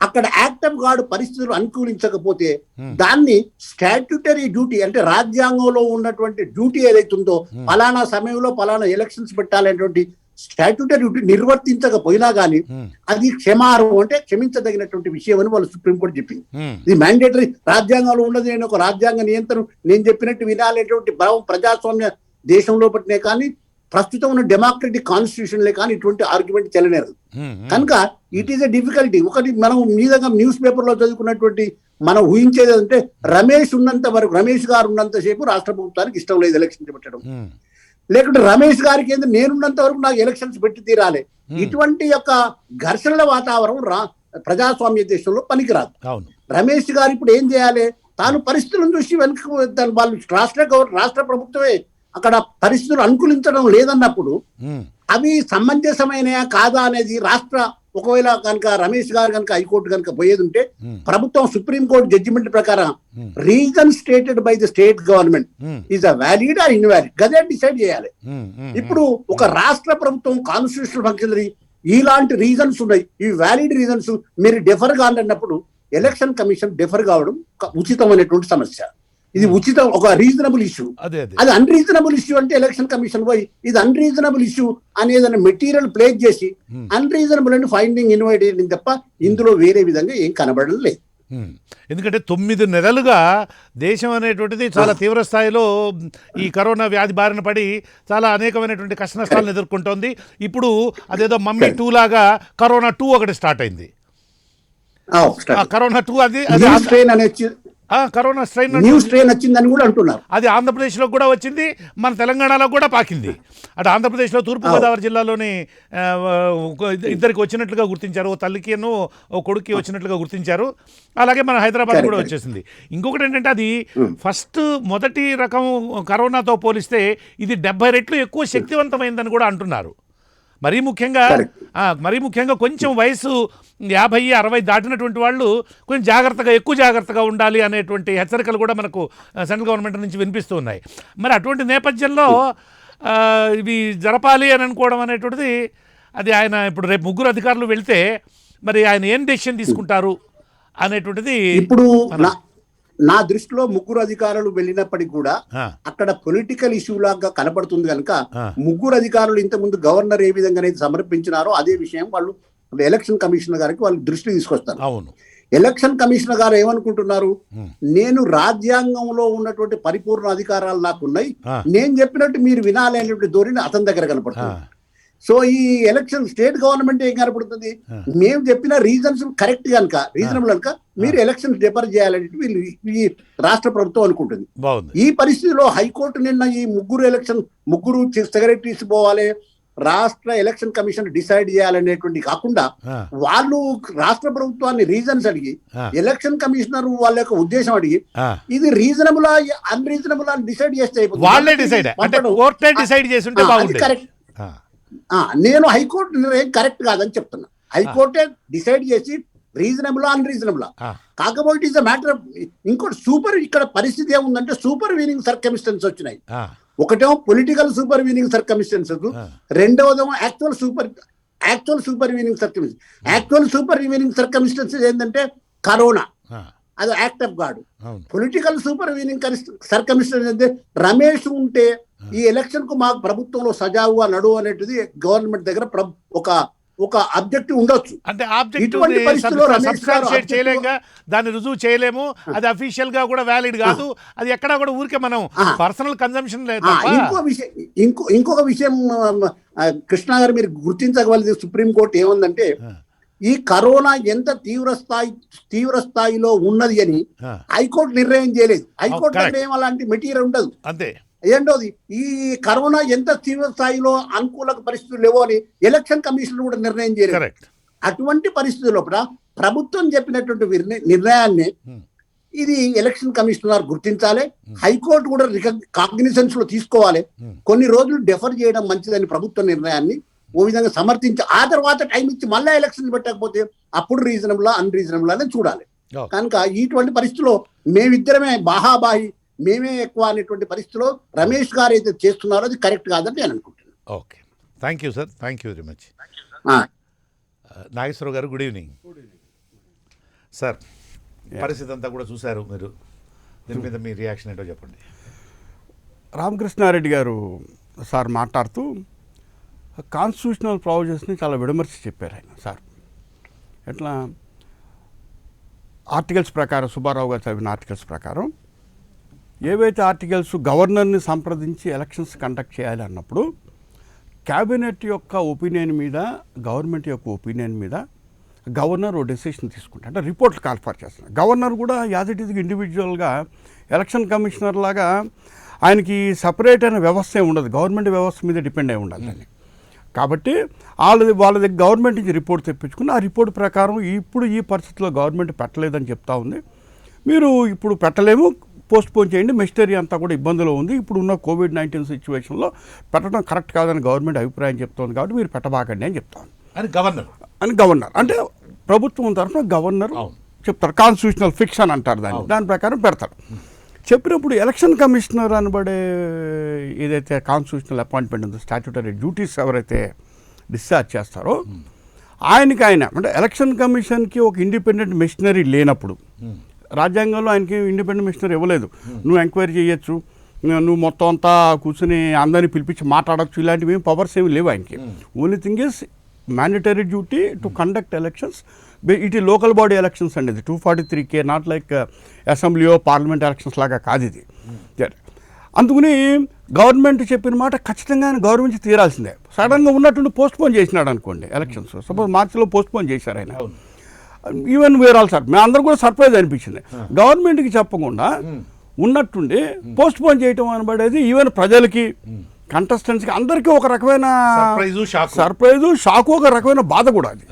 అక్కడ యాక్ట్ ఆఫ్ గాడ్ పరిస్థితులు అనుకూలించకపోతే Hmm. దాన్ని స్టాట్యూటరీ డ్యూటీ, అంటే రాజ్యాంగంలో ఉన్నటువంటి డ్యూటీ ఏదైతుందో పలానా సమయంలో పలానా ఎలక్షన్స్ పెట్టాలనేటువంటి స్టాట్యూటరీ డ్యూటీ నిర్వర్తించకపోయినా కానీ ఉమ్, అది క్షమార్హం, అంటే క్షమించదగినటువంటి విషయం అని వాళ్ళు సుప్రీంకోర్టు చెప్పింది. ఉమ్, ఇది మ్యాండేటరీ రాజ్యాంగంలో ఉన్నది, నేను ఒక రాజ్యాంగ నియంత్రణ నేను చెప్పినట్టు వినాలనేటువంటి భావం ప్రజాస్వామ్య దేశంలో పట్టినే కానీ ప్రస్తుతం ఉన్న డెమోక్రటిక్ కాన్స్టిట్యూషన్లే కానీ ఇటువంటి ఆర్గ్యుమెంట్ చెల్లనేరు. ఉమ్, కనుక ఇట్ ఈస్ ఎ డిఫికల్టీ. ఒకటి మనం మీదగా న్యూస్ పేపర్ లో చదువుకున్నటువంటి మనం ఊహించేది అంటే రమేష్ గారు ఉన్నంతసేపు రాష్ట్ర ప్రభుత్వానికి ఇష్టం లేదు ఎలక్షన్ పెట్టడం, ఉమ్, లేకుంటే రమేష్ గారికి ఏంది నేనున్నంత వరకు నాకు ఎలక్షన్స్ పెట్టి తీరాలి. ఇటువంటి యొక్క ఘర్షణల వాతావరణం ప్రజాస్వామ్య దేశంలో పనికిరాదు. అవును. రమేష్ గారు ఇప్పుడు ఏం చేయాలి? తాను పరిస్థితులను చూసి వెనుక వాళ్ళు రాష్ట్ర ప్రభుత్వమే అక్కడ పరిస్థితులు అనుకూలించడం లేదన్నప్పుడు ఉమ్, అవి సమంజసమైనయా కాదా అనేది ఒకవేళ కనుక రమేష్ గారు కనుక హైకోర్టు కనుక పోయేది ఉంటే ప్రభుత్వం సుప్రీంకోర్టు జడ్జిమెంట్ ప్రకారం reason stated by the state government is a valid or invalid గదే డిసైడ్ చేయాలి. ఇప్పుడు ఒక రాష్ట్ర ప్రభుత్వం కాన్స్టిట్యూషనల్ ఫంక్షనరీ ఇలాంటి రీజన్స్ ఉన్నాయి, ఈ వ్యాలిడ్ రీజన్స్ మీరు డెఫర్ కావాలన్నప్పుడు ఎలక్షన్ కమిషన్ డెఫర్ కావడం ఉచితమైనటువంటి సమస్య. ఇది ఉచితం, ఒక రీజనబుల్ ఇష్యూ. అది అన్రీజనబుల్ ఇష్యూ అంటే ఎలక్షన్ కమిషన్ పోయి ఇది అన్రీజనబుల్ ఇష్యూ అనేది మెటీరియల్ ప్లేస్ చేసి అన్రీజనబుల్ అని ఫైండింగ్ ఇన్వైట్ చేయడం తప్ప ఇందులో వేరే విధంగా ఏం కనబడడం లేదు. ఎందుకంటే 9 నెలలుగా దేశం అనేటువంటిది చాలా తీవ్ర స్థాయిలో ఈ కరోనా వ్యాధి బారిన పడి చాలా అనేకమైనటువంటి కష్ట నష్టాలను ఎదుర్కొంటోంది. ఇప్పుడు అదేదో మమ్మీ 2 లాగా కరోనా 2 ఒకటి స్టార్ట్ అయింది. కరోనా 2 అది కరోనా స్ట్రెయిన్ వచ్చిందని కూడా అంటున్నారు. అది ఆంధ్రప్రదేశ్లో కూడా వచ్చింది, మన తెలంగాణలో కూడా పాకింది. అటు ఆంధ్రప్రదేశ్లో తూర్పుగోదావరి జిల్లాలోని ఇద్దరికి వచ్చినట్లుగా గుర్తించారు, ఓ తల్లికి ఓ కొడుక్కి వచ్చినట్లుగా గుర్తించారు. అలాగే మన హైదరాబాద్ కూడా వచ్చేసింది. ఇంకొకటి ఏంటంటే అది మొదటి రకం కరోనాతో పోలిస్తే ఇది 70 రెట్లు ఎక్కువ శక్తివంతమైందని కూడా అంటున్నారు. మరీ ముఖ్యంగా కొంచెం వయసు 50-60 దాటినటువంటి వాళ్ళు కొంచెం ఎక్కువ జాగ్రత్తగా ఉండాలి అనేటువంటి హెచ్చరికలు కూడా మనకు సెంట్రల్ గవర్నమెంట్ నుంచి వినిపిస్తూ ఉన్నాయి. మరి అటువంటి నేపథ్యంలో ఇవి జరపాలి అని అనుకోవడం అనేటువంటిది అది ఆయన ఇప్పుడు రేపు 3 అధికారులు వెళ్తే మరి ఆయన ఏం డెసిషన్ తీసుకుంటారు అనేటువంటిది ఇప్పుడు నా దృష్టిలో 3 అధికారులు వెళ్ళినప్పటికీ కూడా అక్కడ పొలిటికల్ ఇష్యూ లాగా కనబడుతుంది కనుక 3 అధికారులు ఇంతకుముందు గవర్నర్ ఏ విధంగా అయితే సమర్పించినారో అదే విషయం వాళ్ళు ఎలక్షన్ కమిషనర్ గారికి వాళ్ళు దృష్టి తీసుకొస్తారు. అవును. ఎలక్షన్ కమిషనర్ గారు ఏమనుకుంటున్నారు, నేను రాజ్యాంగంలో ఉన్నటువంటి పరిపూర్ణ అధికారాలు నాకున్నాయి, నేను చెప్పినట్టు మీరు వినాలి అనేటువంటి ధోరణి అతని దగ్గర కనపడుతుంది. సో ఈ ఎలక్షన్ స్టేట్ గవర్నమెంట్ ఏం కనపడుతుంది, మేము చెప్పిన రీజన్స్ కరెక్ట్ కనుక రీజనబుల్ కనుక మీరు ఎలక్షన్స్ డిఫర్ చేయాలంటే వీళ్ళు ఈ రాష్ట్ర ప్రభుత్వం అనుకుంటుంది. ఈ పరిస్థితిలో హైకోర్టు నిన్న ఈ 3 సెక్రటరీస్ పోవాలి, రాష్ట్ర ఎలక్షన్ కమిషన్ డిసైడ్ చేయాలనేటువంటి కాకుండా వాళ్ళు రాష్ట్ర ప్రభుత్వాన్ని రీజన్స్ అడిగి ఎలక్షన్ కమిషనర్ వాళ్ళ యొక్క ఉద్దేశం అడిగి ఇది రీజనబుల్ అన్రీజనబుల్ అని డిసైడ్ చేస్తే వాళ్ళే డిసైడ్ అంటే కోర్టే డిసైడ్ చేసి ఉంటే బాగుండేది. కరెక్ట్. నేను హైకోర్టు నిర్ణయం కరెక్ట్ కాదని చెప్తున్నా. హైకోర్టే డిసైడ్ చేసి రీజనబుల్ అన్రీజనబుల్. కాకపోతే it is a matter of ఇంకోటి ఇక్కడ పరిస్థితి ఏముందంటే సూపర్ వీనింగ్ సర్కమిస్టెన్స్ వచ్చినాయి. ఒకటేమో పొలిటికల్ సూపర్ వీనింగ్ సర్కమిస్టెన్సెస్, రెండవదేమో actual supervening circumstance. Actual supervening circumstances ఏంటంటే కరోనా, అది act of God. Political supervening circumstance అంటే రమేష్ ఉంటే ఈ ఎలక్షన్ కు మాకు ప్రభుత్వంలో సజావుగా నడువు అనేటిది గవర్నమెంట్ దగ్గర ఒక అబ్జెక్టివ్ ఉండొచ్చు. అంటే చేయలేక దాన్ని రుజువు చేయలేము, అది అఫీషియల్ గా కూడా వ్యాలిడ్ కాదు, అది ఎక్కడా కూడా ఊరికే మనం పర్సనల్ కన్జంప్షన్ లేదు. ఇంకొక విషయం కృష్ణ గారు మీరు గుర్తించగలది, సుప్రీంకోర్టు ఏముందంటే ఈ కరోనా ఎంత తీవ్ర స్థాయిలో ఉన్నది అని హైకోర్టు నిర్ణయం చేయలేదు. హైకోర్టు నిర్ణయం అలాంటి మెటీరియల్ ఉండదు. అంతే. ఏంటోది ఈ కరోనా ఎంత తీవ్ర స్థాయిలో అనుకూల పరిస్థితులు లేవో అని ఎలక్షన్ కమిషన్ కూడా నిర్ణయం చేయలేదు. అటువంటి పరిస్థితుల్లో ప్రభుత్వం చెప్పినటువంటి నిర్ణయాన్ని ఇది ఎలక్షన్ కమిషనర్ గుర్తించాలి, హైకోర్టు కూడా కాగ్నిసెన్స్ లో తీసుకోవాలి. కొన్ని రోజులు డెఫర్ చేయడం మంచిదని ప్రభుత్వ నిర్ణయాన్ని ఓ విధంగా సమర్థించి ఆ తర్వాత టైం ఇచ్చి మళ్ళీ ఎలక్షన్ పెట్టకపోతే అప్పుడు రీజనబుల్ అన్రీజనబుల్ అనేది చూడాలి. కనుక ఇటువంటి పరిస్థితిలో మేమిద్దరమే బాహాబాహి మేమే ఎక్కువ అనేటువంటి పరిస్థితిలో రమేష్ గారు అయితే చేస్తున్నారో అది కరెక్ట్ కాదని నేను అనుకుంటున్నాను. Okay, thank you sir, thank you very much. Nageswara Rao garu, good evening sir. పరిస్థితి అంతా కూడా చూశారు మీరు, దీని మీద మీ రియాక్షన్ ఏంటో చెప్పండి. రామకృష్ణారెడ్డి గారు సార్ మాట్లాడుతూ కాన్స్టిట్యూషనల్ ప్రావిజన్స్ని చాలా విడమర్చి చెప్పారు ఆయన సార్. ఎట్లా ఆర్టికల్స్ ప్రకారం, సుబ్బారావు గారు చదివిన ఆర్టికల్స్ ప్రకారం ఏవైతే ఆర్టికల్స్ గవర్నర్ని సంప్రదించి ఎలక్షన్స్ కండక్ట్ చేయాలి అన్నప్పుడు క్యాబినెట్ యొక్క ఒపీనియన్ మీద, గవర్నమెంట్ యొక్క ఒపీనియన్ మీద గవర్నర్ ఓ డెసిషన్ తీసుకుంటారు. అంటే రిపోర్ట్లు కాల్ఫర్ చేస్తున్నారు. గవర్నర్ కూడా యాజ్ ఇట్ ఈజ్ ఇండివిజువల్గా ఎలక్షన్ కమిషనర్ లాగా ఆయనకి సపరేట్ అయిన వ్యవస్థ ఏమి ఉండదు, గవర్నమెంట్ వ్యవస్థ మీద డిపెండ్ అయి ఉండాలి దాన్ని. కాబట్టి వాళ్ళ దగ్గర గవర్నమెంట్ నుంచి రిపోర్ట్ తెప్పించుకుని ఆ రిపోర్ట్ ప్రకారం ఇప్పుడు ఈ పరిస్థితిలో గవర్నమెంట్ పెట్టలేదని చెప్తా ఉంది. మీరు ఇప్పుడు పెట్టలేము, పోస్ట్పోన్ చేయండి, మెషినరీ అంతా కూడా ఇబ్బందులో ఉంది, ఇప్పుడు ఉన్న కోవిడ్-19 సిచ్యువేషన్లో పెట్టడం కరెక్ట్ కాదని గవర్నమెంట్ అభిప్రాయం చెప్తోంది, కాబట్టి మీరు పెట్టబాకండి అని చెప్తాను అని గవర్నర్ అంటే ప్రభుత్వం తరఫున గవర్నర్ చెప్తారు. కాన్స్టిట్యూషనల్ ఫిక్షన్ అంటారు దాని ప్రకారం పెడతారు. చెప్పినప్పుడు ఎలక్షన్ కమిషనర్ అనబడే ఏదైతే కాన్స్టిట్యూషనల్ అపాయింట్మెంట్ ఉందో, స్టాట్యూటరీ డ్యూటీస్ ఎవరైతే డిశ్చార్జ్ చేస్తారో ఆయన అంటే ఎలక్షన్ కమిషన్కి ఒక ఇండిపెండెంట్ మెషినరీ లేనప్పుడు, రాజ్యాంగంలో ఆయనకి ఇండిపెండెంట్ మినిస్టర్ ఇవ్వలేదు, నువ్వు ఎంక్వైరీ చేయొచ్చు, నువ్వు మొత్తం అంతా కూర్చుని అందరినీ పిలిపించి మాట్లాడచ్చు, ఇలాంటివి ఏం పవర్స్ ఏమి లేవు ఆయనకి. Only thing is mandatory duty to conduct elections. It ఈ లోకల్ బాడీ ఎలక్షన్స్ అండి, ఇది 243K, నాట్ లైక్ అసెంబ్లీయో పార్లమెంట్ ఎలక్షన్స్ లాగా కాదు ఇది. అందుకని గవర్నమెంట్ చెప్పిన మాట ఖచ్చితంగా గౌరవించి తీరాల్సిందే. సడన్గా ఉన్నట్టుండి పోస్ట్పోన్ చేసినాడు అనుకోండి ఎలక్షన్స్, సపోజ్ మార్చిలో పోస్ట్పోన్ చేశారు ఆయన. ఈవెన్ వేర్ ఆల్ సార్ మేము అందరూ కూడా సర్ప్రైజ్ అనిపించింది. గవర్నమెంట్కి చెప్పకుండా ఉన్నట్టుండి పోస్ట్పోన్ చేయటం అనబడేది ఈవెన్ ప్రజలకి, కంటెస్టెంట్స్కి అందరికీ ఒక రకమైన సర్ప్రైజు, షాకు, ఒక రకమైన బాధ కూడా. అది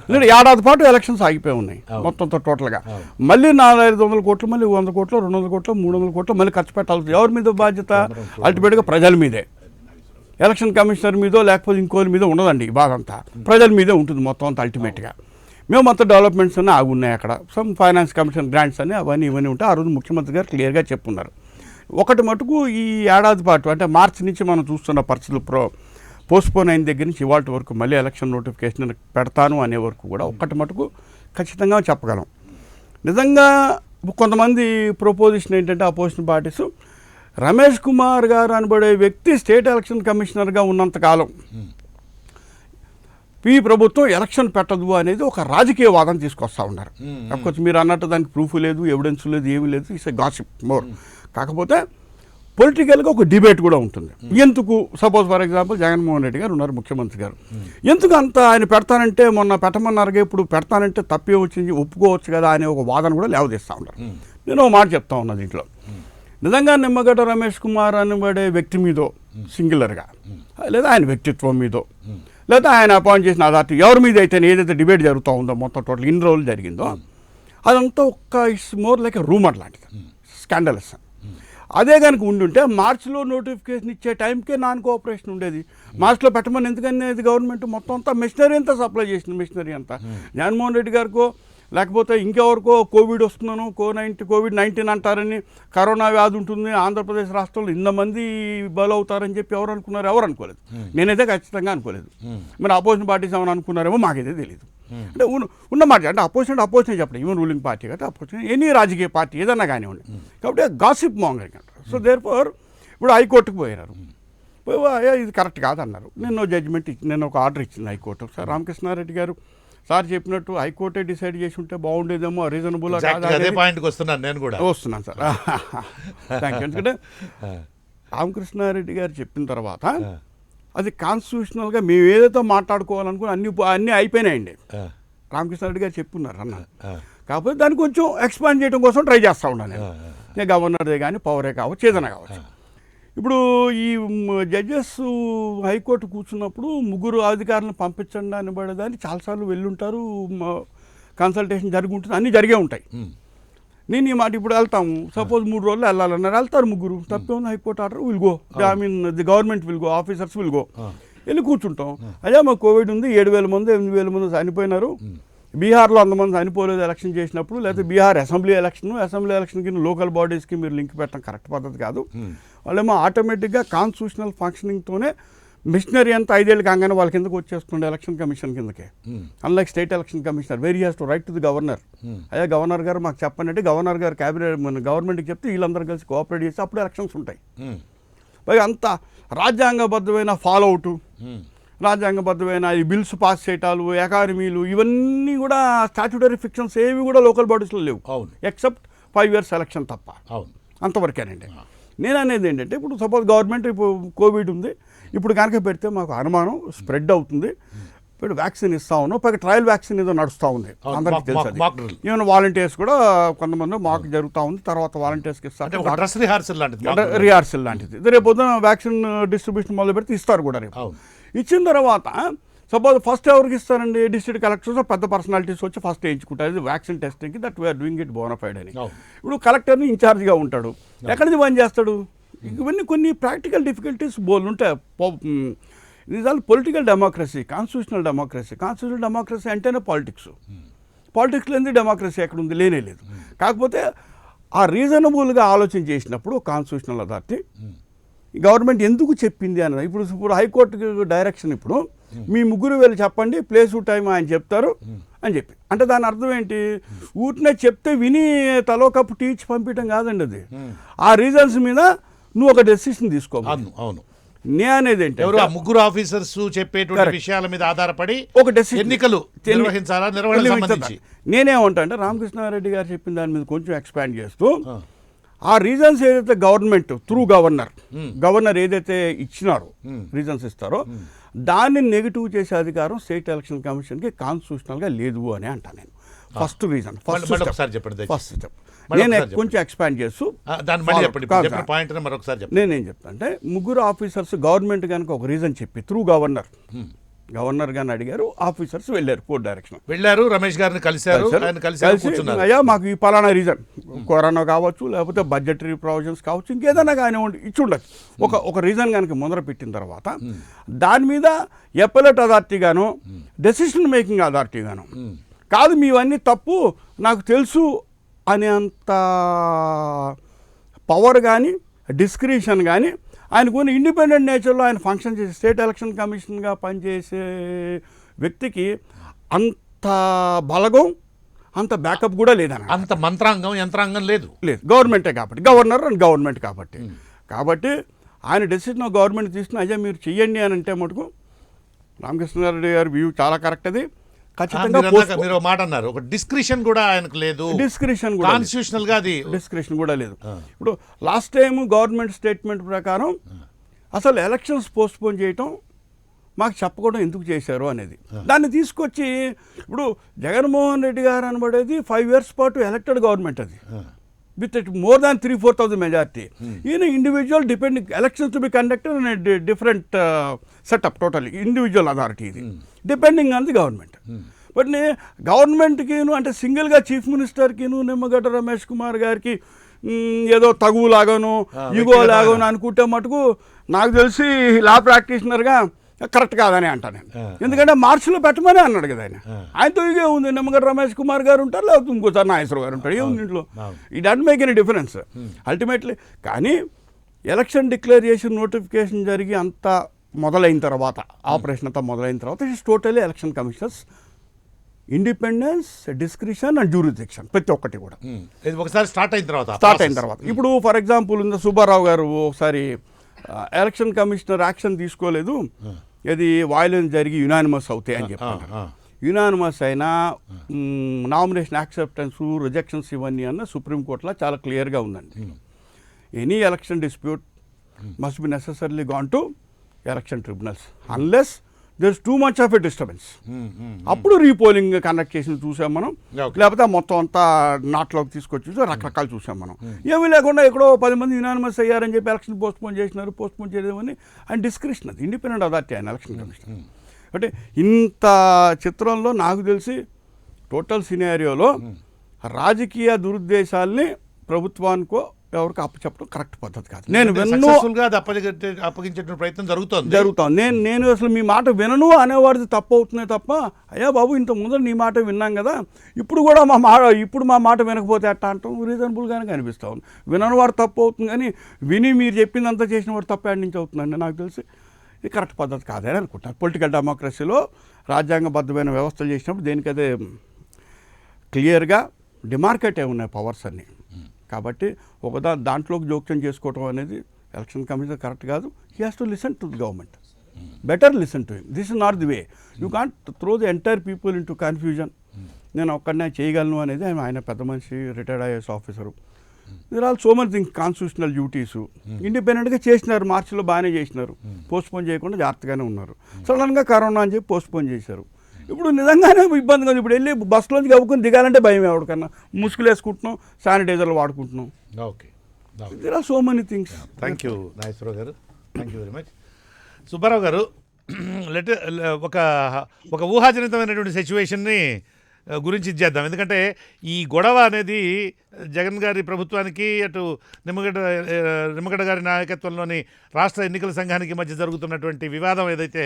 ఎందుకంటే ఏడాది పాటు ఎలక్షన్స్ ఆగిపోయి ఉన్నాయి మొత్తంతో టోటల్గా. మళ్ళీ 400-500 కోట్లు, మళ్ళీ 100 కోట్లు, 200 కోట్లు, 300 కోట్లు మళ్ళీ ఖర్చు పెట్టాల్సి ఎవరి మీద బాధ్యత? అల్టిమేట్గా ప్రజల మీదే. ఎలక్షన్ కమిషనర్ మీదో లేకపోతే ఇంకోరి మీద ఉండదండి ఈ బాధ అంతా, ప్రజల మీదే ఉంటుంది మొత్తం అంతా. అల్టిమేట్గా మేము మొత్తం డెవలప్మెంట్స్ అన్నీ ఆగి ఉన్నాయి అక్కడ, సమ్ ఫైనాన్స్ కమిషన్ గ్రాంట్స్ అని అవన్నీ ఇవన్నీ ఉంటాయి. ఆ రోజు ముఖ్యమంత్రి గారు క్లియర్గా చెప్పున్నారు. ఒకటి మటుకు ఈ ఏడాది పాటు అంటే మార్చి నుంచి మనం చూస్తున్న పరిస్థితులు పోస్ట్పోన్ అయిన దగ్గర నుంచి ఇవాళ వరకు మళ్ళీ ఎలక్షన్ నోటిఫికేషన్ పెడతాను అనే వరకు కూడా ఒక్కటి మటుకు ఖచ్చితంగా చెప్పగలం. నిజంగా కొంతమంది ప్రపోజిషన్ ఏంటంటే అపోజిషన్ పార్టీస్, రమేష్ కుమార్ గారు అనబడే వ్యక్తి స్టేట్ ఎలక్షన్ కమిషనర్గా ఉన్నంతకాలం ఈ ప్రభుత్వం ఎలక్షన్ పెట్టదు అనేది ఒక రాజకీయ వాదన తీసుకొస్తూ ఉన్నారు. అఫ్కోర్స్ మీరు అన్నట్టు దానికి ప్రూఫ్ లేదు, ఎవిడెన్స్ లేదు, ఏమీ లేదు, ఇట్స్ ఎ గాసిప్ మోర్. కాకపోతే పొలిటికల్గా ఒక డిబేట్ కూడా ఉంటుంది. ఎందుకు suppose for example Jaganmohan Reddy గారు ఉన్నారు ముఖ్యమంత్రి గారు, ఎందుకు అంత ఆయన పెడతానంటే మొన్న పెట్టమన్నారుగా, ఇప్పుడు పెడతానంటే తప్పే వచ్చింది, ఒప్పుకోవచ్చు కదా అనే ఒక వాదన కూడా లేవదీస్తూ ఉన్నారు. నేను ఒక మాట చెప్తా ఉన్నా దీంట్లో, నిజంగా నిమ్మగడ్డ రమేష్ కుమార్ అనబడే వ్యక్తి మీదో సింగులర్గా, లేదా ఆయన వ్యక్తిత్వం మీదో, లేదా ఆయన అపాయింట్ చేసిన అథారిటీ ఎవరి మీద అయితే ఏదైతే డిబేట్ జరుగుతూ ఉందో మొత్తం టోటల్ ఇన్ని రోజులు జరిగిందో అదంతా ఒక్క ఇట్స్ మోర్ లైక్ రూమర్ లాంటిది, స్కాండలస్. అదే కనుక ఉండుంటే మార్చిలో నోటిఫికేషన్ ఇచ్చే టైంకే నాన్ కోఆపరేషన్ ఉండేది. మార్చిలో పెట్టమని ఎందుకనేది గవర్నమెంట్ మొత్తం అంతా మిషనరీ అంతా సప్లై చేసింది. మిషనరీ అంతా జగన్మోహన్ రెడ్డి గారికో లేకపోతే ఇంకెవరికో కోవిడ్ వస్తున్నాను కోవిడ్-19 అంటారని, కరోనా వ్యాధి ఉంటుంది ఆంధ్రప్రదేశ్ రాష్ట్రంలో ఇంతమంది బలవుతారని చెప్పి ఎవరు అనుకున్నారు? ఎవరు అనుకోలేదు. నేనైతే ఖచ్చితంగా అనుకోలేదు. మరి అపోజిషన్ పార్టీస్ ఏమైనా అనుకున్నారేమో మాకైతే తెలియదు. అంటే ఉన్నమాట, అంటే అపోజిషన్ చెప్పడం, ఈవెన్ రూలింగ్ పార్టీ కాబట్టి అపోజిషన్ ఎనీ రాజకీయ పార్టీ ఏదన్నా కానివ్వండి. కాబట్టి గాసిప్ మాంగరింగ్ అంటారు. సో దేర్ఫోర్ ఇప్పుడు హైకోర్టుకు పోయినారు. ఇది కరెక్ట్ కాదన్నారు. నేను ఒక ఆర్డర్ ఇచ్చింది హైకోర్టు. సార్ రామకృష్ణారెడ్డి గారు సార్ చెప్పినట్టు హైకోర్టే డిసైడ్ చేసి ఉంటే బాగుండేదేమో, రీజనబుల్ వస్తున్నాను సార్. Thank you. ఎందుకంటే రామకృష్ణారెడ్డి గారు చెప్పిన తర్వాత అది కాన్స్టిట్యూషనల్గా మేము ఏదైతే మాట్లాడుకోవాలనుకుని అన్నీ అయిపోయినాయండి. రామకృష్ణారెడ్డి గారు చెప్పున్నారు అన్న, కాకపోతే దాన్ని కొంచెం ఎక్స్పాండ్ చేయడం కోసం ట్రై చేస్తూ ఉన్నాను నేను. గవర్నర్దే కానీ పవరే కావచ్చు, ఏదైనా కావచ్చు. ఇప్పుడు ఈ జడ్జెస్ హైకోర్టు కూర్చున్నప్పుడు ముగ్గురు అధికారులను పంపించండి అని పడేదాన్ని చాలాసార్లు వెళ్ళుంటారు, కన్సల్టేషన్ జరిగి ఉంటుంది, అన్నీ జరిగే ఉంటాయి. నేను ఈ మాట ఇప్పుడు వెళ్తాము, సపోజ్ 3 రోజులు వెళ్ళాలన్నారు, వెళ్తారు ముగ్గురు, తప్పే ఉంది, high court order will go, I mean the government will go, officers will go, వెళ్ళి కూర్చుంటాం. అదే మా కోవిడ్ ఉంది, 7,000 మంది 8,000 మంది చనిపోయినారు, బీహార్లో అంతమంది చనిపోలేదు ఎలక్షన్ చేసినప్పుడు, లేకపోతే బీహార్ అసెంబ్లీ ఎలక్షన్కి లోకల్ బాడీస్కి మీరు లింక్ పెట్టడం కరెక్ట్ పద్ధతి కాదు. వాళ్ళేమో ఆటోమేటిక్గా కాన్స్టిట్యూషనల్ ఫంక్షనింగ్తోనే మిషనరీ అంతా 5 ఏళ్ళు కాగానే వాళ్ళ కిందకి వచ్చేస్తుండే ఎలక్షన్ కమిషన్ కిందకే. Unlike state election commissioner very has to right to the governor. అయ్యా గవర్నర్ గారు మాకు చెప్పండి అంటే గవర్నర్ గారు క్యాబినెట్ మన గవర్నమెంట్కి చెప్తే వీళ్ళందరూ కలిసి కోఆపరేట్ చేసి అప్పుడు ఎలక్షన్స్ ఉంటాయి. పైగా అంత రాజ్యాంగబద్ధమైన ఫాలోఅవుట్, రాజ్యాంగబద్ధమైన ఈ బిల్స్ పాస్ చేయటాలు, ఎకానమీలు, ఇవన్నీ కూడా స్టాట్యూటరీ ఫిక్షన్స్ ఏవి కూడా లోకల్ బాడీస్లో లేవు, ఎక్సెప్ట్ 5 years ఎలక్షన్ తప్ప. అంతవరకేనండి. నేను అనేది ఏంటంటే ఇప్పుడు సపోజ్ గవర్నమెంట్ ఇప్పుడు కోవిడ్ ఉంది, ఇప్పుడు కనుక పెడితే మాకు అనుమానం స్ప్రెడ్ అవుతుంది, ఇప్పుడు వ్యాక్సిన్ ఇస్తా ఉన్నాం, పైగా ట్రయల్ వ్యాక్సిన్ ఏదో నడుస్తూ ఉంది, అందరికీ తెలుసు. ఈవెన్ వాలంటీర్స్ కూడా కొంతమంది మాకు జరుగుతూ ఉంది, తర్వాత వాలంటీర్స్కి ఇస్తారు, రిహార్సల్ లాంటిది. రేపు పొద్దున వ్యాక్సిన్ డిస్ట్రిబ్యూషన్ మొదలు పెడితే ఇస్తారు కూడా. రేపు ఇచ్చిన తర్వాత సపోజ్ ఫస్ట్ ఎవరికి ఇస్తారండి? డిస్ట్రిక్ట్ కలెక్టర్స్ పెద్ద పర్సనాలిటీస్ వచ్చి ఫస్ట్ వేయించుకుంటారు, ఇది వ్యాక్సిన్ టెస్టింగ్కి, that we're doing it bona fide అని. ఇప్పుడు కలెక్టర్ని ఇన్ఛార్జ్గా ఉంటాడు, ఎక్కడి నుంచి పని చేస్తాడు? ఇవన్నీ కొన్ని ప్రాక్టికల్ డిఫికల్టీస్ బోల్ ఉంటాయి. ఇది all political democracy, constitutional democracy అంటేనే పాలిటిక్స్ లేని డెమోక్రసీ ఎక్కడ ఉంది? లేనే లేదు. కాకపోతే ఆ రీజనబుల్గా ఆలోచన చేసినప్పుడు కాన్స్టిట్యూషనల్ అథారిటీ గవర్నమెంట్ ఎందుకు చెప్పింది అన్నది. ఇప్పుడు హైకోర్టుకి డైరెక్షన్, ఇప్పుడు మీ ముగ్గురు వెళ్ళి చెప్పండి, ప్లేస్ టైం ఆయన చెప్తారు అని చెప్పి, అంటే దాని అర్థం ఏంటి? ఊరినే చెప్తే విని తలో కప్పు టీ ఇచ్చి పంపించడం కాదండి అది. ఆ రీజన్స్ మీద నువ్వు ఒక డెసిషన్ తీసుకో. అవును. నే అనేది ఏంటి, ముగ్గురు ఆఫీసర్స్ చెప్పేటువంటి విషయాల మీద ఆధారపడి ఒక డెసిషన్ ఎన్నికలు నిర్వహించాలా, నేనేమంటా అంటే రామకృష్ణారెడ్డి గారు చెప్పిన దాని మీద కొంచెం ఎక్స్పాండ్ చేస్తూ ఆ రీజన్స్ ఏదైతే గవర్నమెంట్ త్రూ గవర్నర్ ఏదైతే ఇచ్చినారో, రీజన్స్ ఇస్తారో, దాన్ని నెగిటివ్ చేసే అధికారం స్టేట్ ఎలక్షన్ కమిషన్కి కాన్స్టిట్యూషనల్గా లేదు అని అంటాను నేను. ఫస్ట్ రీజన్, ఫస్ట్ స్టెప్ నేను కొంచెం ఎక్స్పాండ్ చేస్తూ నేనేం చెప్తాను అంటే, ముగ్గురు ఆఫీసర్స్ గవర్నమెంట్ కనుక ఒక రీజన్ చెప్పి త్రూ గవర్నర్ గారిని అడిగారు, ఆఫీసర్స్ వెళ్ళారు, కోర్ట్ డైరెక్షన్ వెళ్ళారు, రమేష్ గారిని కలిశారు, అయ్యా మాకు ఈ పలానా రీజన్, కరోనా కావచ్చు, లేకపోతే బడ్జెటరీ ప్రొవిజన్స్ కావచ్చు, ఇంకేదైనా కానివ్వండి, ఇచ్చి ఉండొచ్చు. ఒక రీజన్ కనుక ముందర పెట్టిన తర్వాత దాని మీద ఎప్పలేట్ అథారిటీ గాను, డెసిషన్ మేకింగ్ అథారిటీ గాను కాదు మీవన్నీ తప్పు నాకు తెలుసు అనేంత పవర్ కానీ డిస్క్రిషన్ కానీ ఆయనకు ఉన్న ఇండిపెండెంట్ నేచర్లో ఆయన ఫంక్షన్ చేసే స్టేట్ ఎలక్షన్ కమిషన్గా పనిచేసే వ్యక్తికి అంత బలగం, అంత బ్యాకప్ కూడా లేదన్న, అంత యంత్రాంగం లేదు. గవర్నమెంటే కాబట్టి, గవర్నర్ అండ్ గవర్నమెంట్ కాబట్టి ఆయన డెసిషన్ గవర్నమెంట్ తీసుకుని అయ్యా మీరు చెయ్యండి అని అంటే మటుకు రామకృష్ణారెడ్డి గారి వ్యూ చాలా కరెక్ట్. అది ఖచ్చితంగా మీరు మాట అన్నారు, ఒక డిస్క్రిషన్ కూడా ఆయనకు లేదు, డిస్క్రిషన్ కూడా లేదు. ఇప్పుడు లాస్ట్ టైం గవర్నమెంట్ స్టేట్మెంట్ ప్రకారం అసలు ఎలక్షన్స్ పోస్ట్పోన్ చేయటం మాకు చెప్పకుండా ఎందుకు చేశారు అనేది, దాన్ని తీసుకొచ్చి ఇప్పుడు జగన్మోహన్ రెడ్డి గారు అనబడేది 5 years పాటు ఎలక్టెడ్ గవర్నమెంట్, అది విత్ మోర్ దాన్ 3,000-4,000 మెజారిటీ. ఈయన individual depending elections to be conducted in different setup, total individual authority ఇది, depending on the government. But గవర్నమెంట్కిను అంటే సింగిల్గా చీఫ్ మినిస్టర్కిను నిమ్మగడ్డ రమేష్ కుమార్ గారికి ఏదో తగువులాగాను ఈగో లాగాను అనుకుంటే మటుకు నాకు తెలిసి లా ప్రాక్టీషనర్గా కరెక్ట్ కాదని అంటాను నేను. ఎందుకంటే మార్చిలో పెట్టమని అన్నాడు కదా ఆయన. ఆయనతో ఇదే ఉంది, నిమ్మగడ్డ రమేష్ కుమార్ గారు ఉంటారు, లేకపోతే ఇంకోసారి నాగేశ్వరరావు గారు ఉంటారు, ఏముంది ఇంట్లో. It don't make any difference ultimately. కానీ ఎలక్షన్ డిక్లేర్ చేసి నోటిఫికేషన్ జరిగి అంతా మొదలైన తర్వాత, ఆపరేషన్ అంతా మొదలైన తర్వాత, it's totally election commissioners independence, discretion and jurisdiction ప్రతి ఒక్కటి కూడా ఇది ఒకసారి స్టార్ట్ అయిన తర్వాత. ఇప్పుడు ఫర్ ఎగ్జాంపుల్ సుబ్బారావు గారు ఒకసారి ఎలక్షన్ కమిషనర్ యాక్షన్ తీసుకోలేదు, ఇది వాయిలెన్స్ జరిగి యునానిమస్ అవుతాయి అని చెప్పారు. యునానిమస్ అయినా నామినేషన్ యాక్సెప్టెన్స్, రిజెక్షన్స్ ఇవన్నీ అన్న సుప్రీంకోర్టులో చాలా క్లియర్గా ఉందండి. Any election dispute must be necessarily gone to election tribunals unless there's too much of a disturbance. అప్పుడు రీపోలింగ్ కండక్ట్ చేసి చూసాం మనం, లేకపోతే మొత్తం అంతా నాట్లోకి తీసుకొచ్చి రకరకాలు చూసాం మనం. ఏమీ లేకుండా ఎక్కడో 10 మంది యునానిమస్ అయ్యారని చెప్పి ఎలక్షన్ పోస్ట్పోన్ చేయలేమని ఆయన డిస్క్రిప్షన్, అది ఇండిపెండెంట్ అథారిటీ ఆయన ఎలక్షన్ కమిషన్. అంటే ఇంత చిత్రంలో నాకు తెలిసి టోటల్ సినారియోలో రాజకీయ దురుద్దేశాల్ని ప్రభుత్వానికో ఎవరికి అప్పచెప్పడం కరెక్ట్ పద్ధతి కాదు. నేను అప్పగించే ప్రయత్నం జరుగుతుంది. నేను అసలు మీ మాట వినను అనేవాడిది తప్పు అవుతున్నాయి తప్ప, అయ్యా బాబు ఇంత ముందర నీ మాట విన్నాం కదా, ఇప్పుడు కూడా మా మాట వినకపోతే అట్ట అంటాం రీజనబుల్గానే కనిపిస్తూ ఉంది. వినని వాడు తప్పు అవుతుంది, కానీ విని మీరు చెప్పిందంతా చేసిన వాడు తప్పు యాడ్ నుంచి అవుతుందండి. నాకు తెలిసి ఇది కరెక్ట్ పద్ధతి కాదని అనుకుంటాను. పొలిటికల్ డెమోక్రసీలో రాజ్యాంగబద్ధమైన వ్యవస్థలు చేసినప్పుడు దేనికదే క్లియర్గా డిమార్కెట్ అయి ఉన్నాయి పవర్స్ అన్నీ. కాబట్టి దాంట్లోకి జోక్యం చేసుకోవటం అనేది ఎలక్షన్ కమిషన్ కరెక్ట్ కాదు. He has to listen to the government, better listen to him. This is not the way. You can't throw the entire people in to confusion. నేను ఒక్కడనే చేయగలను అనేది ఆయన పెద్ద మనిషి, retired IAS officer. There all so many things, constitutional duties ఇండిపెండెంట్గా చేసినారు. మార్చిలో బాగానే చేసినారు, పోస్ట్పోన్ చేయకుండా జాగ్రత్తగానే ఉన్నారు. సడన్గా కరోనా అని చెప్పి పోస్ట్పోన్ చేశారు. ఇప్పుడు నిజంగానే ఇబ్బంది కాదు. ఇప్పుడు వెళ్ళి బస్సులోంచి గవ్వుకొని దిగాలంటే భయం, ఎవరికన్నా ముసుగులు వేసుకుంటున్నాం, శానిటైజర్లు వాడుకుంటున్నాం. Okay, there are so many things. Thank you Nageswara Rao గారు, thank you very much. Subba Rao గారు, ఒక ఊహాజనితమైనటువంటి సిచ్యువేషన్ని గురించి ఇచ్చేద్దాం. ఎందుకంటే ఈ గొడవ అనేది జగన్ గారి ప్రభుత్వానికి, అటు నిమ్మగడ్డ గారి నాయకత్వంలోని రాష్ట్ర ఎన్నికల సంఘానికి మధ్య జరుగుతున్నటువంటి వివాదం ఏదైతే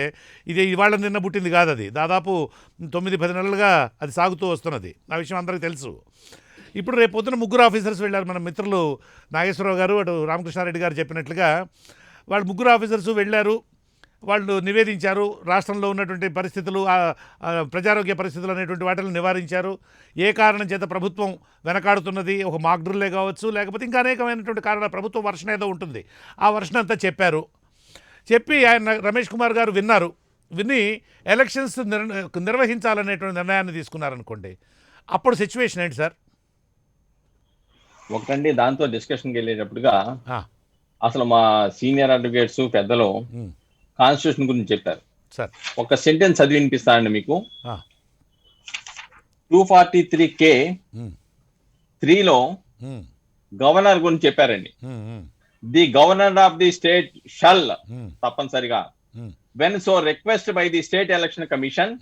ఇది ఇవాళ నిన్న పుట్టింది కాదు. అది దాదాపు 9-10 నెలలుగా అది సాగుతూ వస్తున్నది. ఆ విషయం అందరికీ తెలుసు. ఇప్పుడు రేపు పొద్దున 3 ఆఫీసర్స్ వెళ్ళారు. మన మిత్రులు నాగేశ్వరరావు గారు, అటు రామకృష్ణారెడ్డి గారు చెప్పినట్లుగా వాళ్ళు 3 ఆఫీసర్స్ వెళ్ళారు. వాళ్ళు నివేదించారు, రాష్ట్రంలో ఉన్నటువంటి పరిస్థితులు, ప్రజారోగ్య పరిస్థితులు అనేటువంటి వాటిని నివారించారు. ఏ కారణం చేత ప్రభుత్వం వెనకాడుతున్నది, ఒక మాక్ డ్రిల్లే కావచ్చు, లేకపోతే ఇంకా అనేకమైనటువంటి కారణాలు, ప్రభుత్వ వర్షన్ ఏదో ఉంటుంది, ఆ వర్షన్ అంతా చెప్పారు. చెప్పి ఆయన రమేష్ కుమార్ గారు విని ఎలక్షన్స్ నిర్వహించాలనేటువంటి నిర్ణయాన్ని తీసుకున్నారనుకోండి, అప్పుడు సిచ్యువేషన్ ఏంటి సార్? ఒకటండి, దాంతో డిస్కషన్కి వెళ్ళేటప్పుడుగా అసలు మా సీనియర్ అడ్వకేట్స్ పెద్దలు కాన్స్టిట్యూషన్ గురించి చెప్పారు. ఒక సెంటెన్స్ చదివి వినిపిస్తానండి మీకు. 243(k)(3) గవర్నర్ గురించి చెప్పారండి. The governor of the state shall తప్పనిసరిగా when so request by the state election commission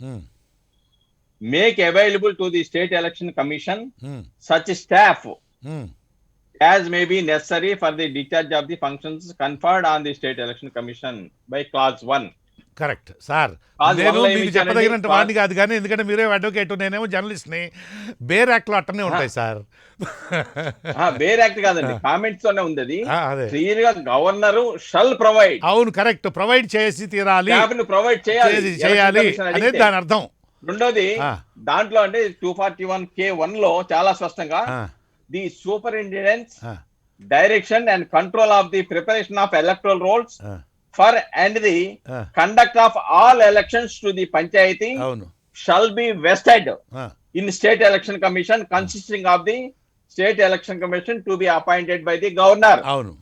make available to the state election commission such staff as may be necessary for the discharge of the functions conferred on the State Election Commission by Clause 1. Correct sir. నేను మీకు చెప్పదగినంత వాడిని కాదు, కానీ ఎందుకంటే మీరే advocate, నేనేమో జర్నలిస్ట్ని. Bare act లో అట్టనే ఉంటాయి సార్. బేర్ యాక్ట్ కాదండి, కామెంట్స్ లోనే ఉంది. అది క్లియర్ గా గవర్నర్ షల్ ప్రొవైడ్. అవును, కరెక్ట్, ప్రొవైడ్ చేసి తీరాలి, ప్రొవైడ్ చేయాలి అనేది దాని అర్థం. రెండోది దాంట్లో అంటే 241(k)(1) లో చాలా స్పష్టంగా the superintendence, direction and control of the preparation of electoral rolls for and the conduct of all elections to the panchayati shall be vested in state election commission consisting of the state election commission to be appointed by the governor. అవును,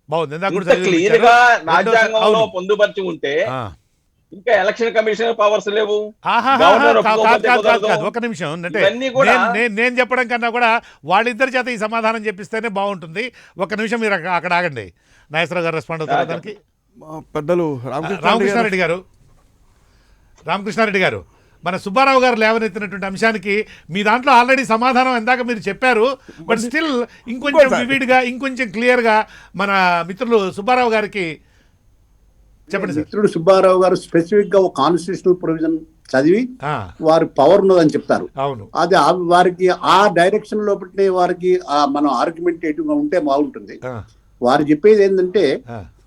బాగుంది. Clear గా రాజ్యాంగంలో పొందుపరిచి ఉంటే ఇంకా election commission powers లేవు. ఆహాహా, governor కాదు ఒప్పుకోకపోతే కాదు కాదు కుదరదు. కాదు, ఒక నిమిషం. అంటే ఇవన్నీ కూడా నేను చెప్పడం కన్నా కూడా వాళ్ళిద్దరి చేత ఈ సమాధానం చెప్పిస్తేనే బాగుంటుంది. ఒక నిమిషం మీరు అక్కడ ఆగండి. నాగేశ్వరరావు గారు రెస్పాండ్ అవుతారు దానికి. పెద్దలు రామకృష్ణారెడ్డి గారు, మన సుబ్బారావు గారు లేవనెత్తినటువంటి అంశానికి మీ దాంట్లో ఆల్రెడీ సమాధానం ఇందాక మీరు చెప్పారు. బట్ స్టిల్ ఇంకొంచెం వివిడ్గా, ఇంకొంచెం క్లియర్గా మన మిత్రులు సుబ్బారావు గారికి చెప్పండి సార్. మిత్రుడు సుబ్బారావు గారు స్పెసిఫిక్ గా ఒక కాన్స్టిట్యూషనల్ ప్రొవిజన్ చదివి వారి పవర్ ఉన్నదని చెప్తారు. అవును, అది వారికి ఆ డైరెక్షన్ లోపల వారికి మనం ఆర్గ్యుమెంటేటివ్ గా ఉంటే బాగుంటుంది. వారు చెప్పేది ఏంటంటే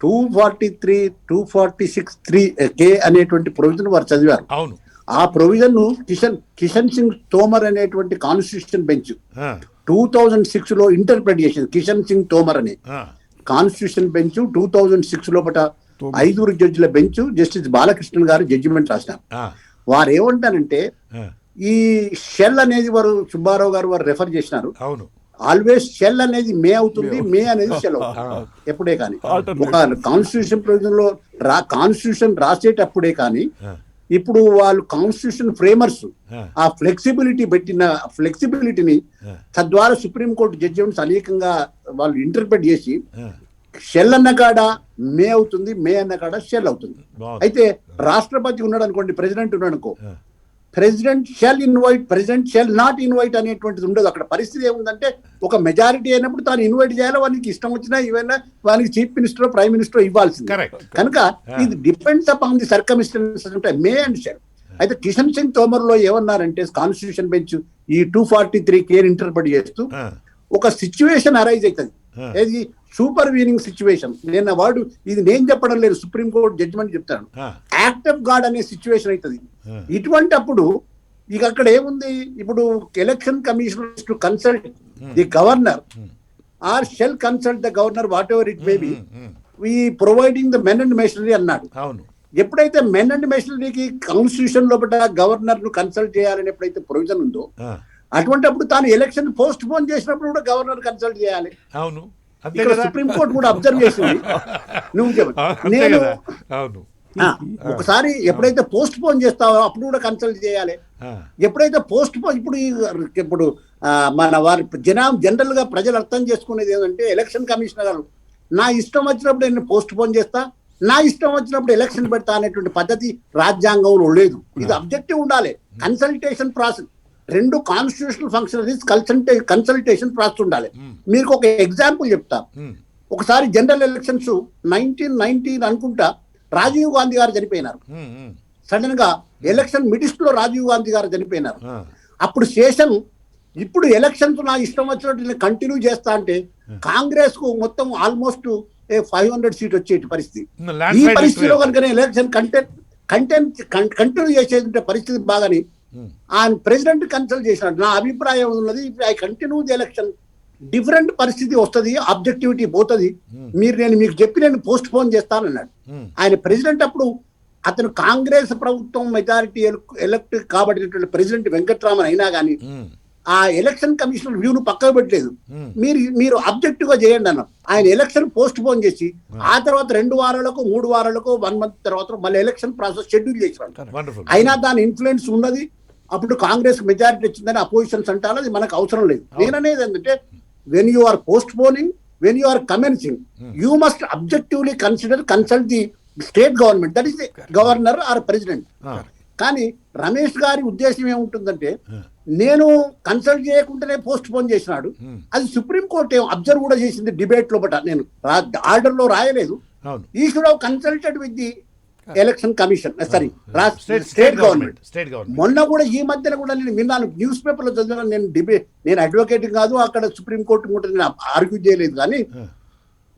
243, 246(3) అనేటువంటి ప్రొవిజన్ వారు చదివారు. అవును, ఆ ప్రొవిజన్ కిషన్ సింగ్ తోమర్ అనేటువంటి కాన్స్టిట్యూషన్ బెంచ్ 2006 లో ఇంటర్ప్రెట్ చేసింది. కిషన్ సింగ్ తోమర్ అనే కాన్స్టిట్యూషన్ బెంచ్ 2006 లోపల 5 జడ్జిల బెంచ్ జస్టిస్ బాలకృష్ణన్ గారు జడ్జిమెంట్ రాసినారు. వారు ఏమంటారంటే ఈ షెల్ అనేది వారు సుబ్బారావు గారు రెఫర్ చేసినారు. అవును, ఆల్వేస్ షెల్ అనేది మే అవుతుంది, మే అనేది షెల్ అవుతుంది ఎప్పుడే కానీ. ఒక కాన్స్టిట్యూషన్ ప్రొవిజన్ లో కాన్స్టిట్యూషన్ రాసేటప్పుడే కానీ ఇప్పుడు వాళ్ళు కాన్స్టిట్యూషన్ ఫ్రేమర్స్ ఆ ఫ్లెక్సిబిలిటీని తద్వారా సుప్రీంకోర్టు జడ్జిమెంట్స్ అనేకంగా వాళ్ళు ఇంటర్ప్రెట్ చేసి షెల్ అన్న కాడ మే అవుతుంది, మే అన్న కాడ షెల్ అవుతుంది. అయితే రాష్ట్రపతి ఉన్నాడు అనుకోండి, ప్రెసిడెంట్ ఉన్నాడు అనుకో, president shall invite, president shall not invite అనేటువంటిది ఉండదు. అక్కడ పరిస్థితి ఏముందంటే ఒక మెజారిటీ అయినప్పుడు తాను ఇన్వైట్ చేయాలి, వానికి ఇష్టం వచ్చినా ఏమైనా వానికి చీఫ్ మినిస్టర్, ప్రైమ్ మినిస్టర్ ఇవ్వాల్సింది. కనుక ఇది డిపెండ్స్ అపాన్ ది సర్కమ్స్టాన్సెస్ ఉంటాయి, మే అండ్ షెల్. అయితే కిషన్ సింగ్ తోమర్ లో ఏమన్నారంటే కాన్స్టిట్యూషన్ బెంచ్ ఈ 243 కేర్ ఇంటర్ప్రెట్ చేస్తూ ఒక సిచ్యువేషన్ అరైజ్ అవుతుంది. ఏది సూపర్ వీనింగ్ సిచ్యువేషన్. నేను వాడు ఇది నేను చెప్పడం లేదు, సుప్రీంకోర్టు జడ్జిమెంట్ చెప్తాను. యాక్ట్ ఆఫ్ గాడ్ అనే సిచ్యువేషన్ అవుతుంది. ఇటువంటి అప్పుడు ఇక అక్కడ ఏముంది, ఇప్పుడు election commission to consult the governor or shall consult the governor whatever it may be we providing the men and machinery అన్నాడు. ఎప్పుడైతే మెన్ అండ్ మెషనరీకి కాన్స్టిట్యూషన్ లోపల గవర్నర్ ను కన్సల్ట్ చేయాలని ఎప్పుడైతే ప్రొవిజన్ ఉందో అటువంటి అప్పుడు తాను ఎలక్షన్ పోస్ట్ పోన్ చేసినప్పుడు కూడా గవర్నర్ కన్సల్ట్ చేయాలి. అవును, ఇక్కడ సుప్రీంకోర్టు కూడా అబ్జర్వ్ చేసింది. నువ్వు నేను ఒకసారి ఎప్పుడైతే పోస్ట్ పోన్ చేస్తావో అప్పుడు కూడా కన్సల్ట్ చేయాలి. ఎప్పుడైతే పోస్ట్ పోన్ ఇప్పుడు మన వారి జనరల్ గా ప్రజలు అర్థం చేసుకునేది ఏంటంటే ఎలక్షన్ కమిషనర్ గారు నా ఇష్టం వచ్చినప్పుడు నేను పోస్ట్ పోన్ చేస్తా, నా ఇష్టం వచ్చినప్పుడు ఎలక్షన్ పెడతా అనేటువంటి పద్ధతి రాజ్యాంగంలో లేదు. ఇది అబ్జెక్టివ్ ఉండాలి. కన్సల్టేషన్ ప్రాసెస్, రెండు కాన్స్టిట్యూషనల్ ఫంక్షనరీస్ కన్సల్టేషన్ ప్రాసెస్ ఉండాలి. మీకు ఒక ఎగ్జాంపుల్ చెప్తా. ఒకసారి జనరల్ ఎలక్షన్స్ 1919 అనుకుంటా రాజీవ్ గాంధీ గారు చనిపోయినారు. సడన్ గా ఎలక్షన్ మిడిస్ట్ లో రాజీవ్ గాంధీ గారు చనిపోయినారు. అప్పుడు శేషన్ ఇప్పుడు ఎలక్షన్స్ నా ఇష్టం వచ్చినట్టు కంటిన్యూ చేస్తా అంటే కాంగ్రెస్ కు మొత్తం ఆల్మోస్ట్ 500 సీట్ వచ్చే పరిస్థితి. ఈ పరిస్థితిలో కనుక ఎలక్షన్ కంటిన్యూ చేసే పరిస్థితి బాగాని ఆయన ప్రెసిడెంట్ కన్సల్ట్ చేసినాడు. నా అభిప్రాయం ఉన్నది I continue the election, different పరిస్థితి వస్తుంది, ఆబ్జెక్టివిటీ పోతుంది, నేను మీకు చెప్పి నేను పోస్ట్ పోన్ చేస్తానన్నాడు. ఆయన ప్రెసిడెంట్ అప్పుడు అతను కాంగ్రెస్ ప్రభుత్వం మెజారిటీ ఎలక్ట్ కాబట్టినటువంటి ప్రెసిడెంట్ వెంకట్రామన్ అయినా కానీ ఆ ఎలక్షన్ కమిషనర్ వ్యూను పక్కకు పెట్టలేదు. మీరు అబ్జెక్టివ్ గా చేయండి అన్నారు. ఆయన ఎలక్షన్ పోస్ట్ పోన్ చేసి ఆ తర్వాత 2 వారాలకు 3 వారాలకు 1 మంత్ తర్వాత మళ్ళీ ఎలక్షన్ ప్రాసెస్ షెడ్యూల్ చేసినాడు. అయినా దాని ఇన్ఫ్లుయెన్స్ ఉన్నది. అప్పుడు కాంగ్రెస్ మెజారిటీ వచ్చిందని అపోజిషన్స్ అంటారు, అది మనకు అవసరం లేదు. నేననేది ఏంటంటే when you are postponing, when you are commencing, you must objectively consult the state government, that is the governor or president. కానీ రమేష్ గారి ఉద్దేశం ఏముంటుందంటే నేను కన్సల్ట్ చేయకుండానే పోస్ట్ పోన్ చేసినాడు. అది సుప్రీంకోర్టు అబ్జర్వ్ కూడా చేసింది డిబేట్ లోపల. నేను ఆర్డర్ లో రాయలేదు. ఈ should have consulted with the election commission, sorry state government. మొన్న కూడా ఈ మధ్యన కూడా నేను విన్నాను, న్యూస్ పేపర్ లో చదివాను. నేను అడ్వకేట్ కాదు, అక్కడ సుప్రీంకోర్టు కూడా నేను ఆర్గ్యూ చేయలేదు. కానీ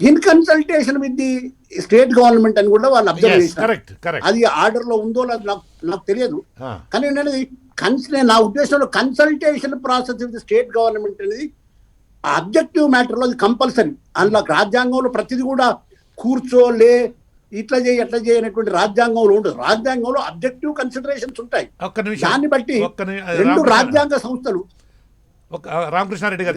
in consultation with the state government అని కూడా వాళ్ళు అబ్జర్వ్ చేశారు. అది ఆర్డర్ లో ఉందో నాకు తెలియదు. కానీ నా ఉద్దేశంలో consultation process with state government అనేది అబ్జెక్టివ్ మ్యాటర్ లో అది కంపల్సరీ. అందులో రాజ్యాంగంలో ప్రతిదీ కూడా కూర్చోలే ఇట్లా చేయి అట్లా చేయనటువంటి రాజ్యాంగంలో ఉండదు. రాజ్యాంగంలో అబ్జెక్టివ్ కన్సిడరేషన్స్ ఉంటాయి. దాన్ని బట్టి రెండు రాజ్యాంగ సంస్థలు రామకృష్ణారెడ్డి గారు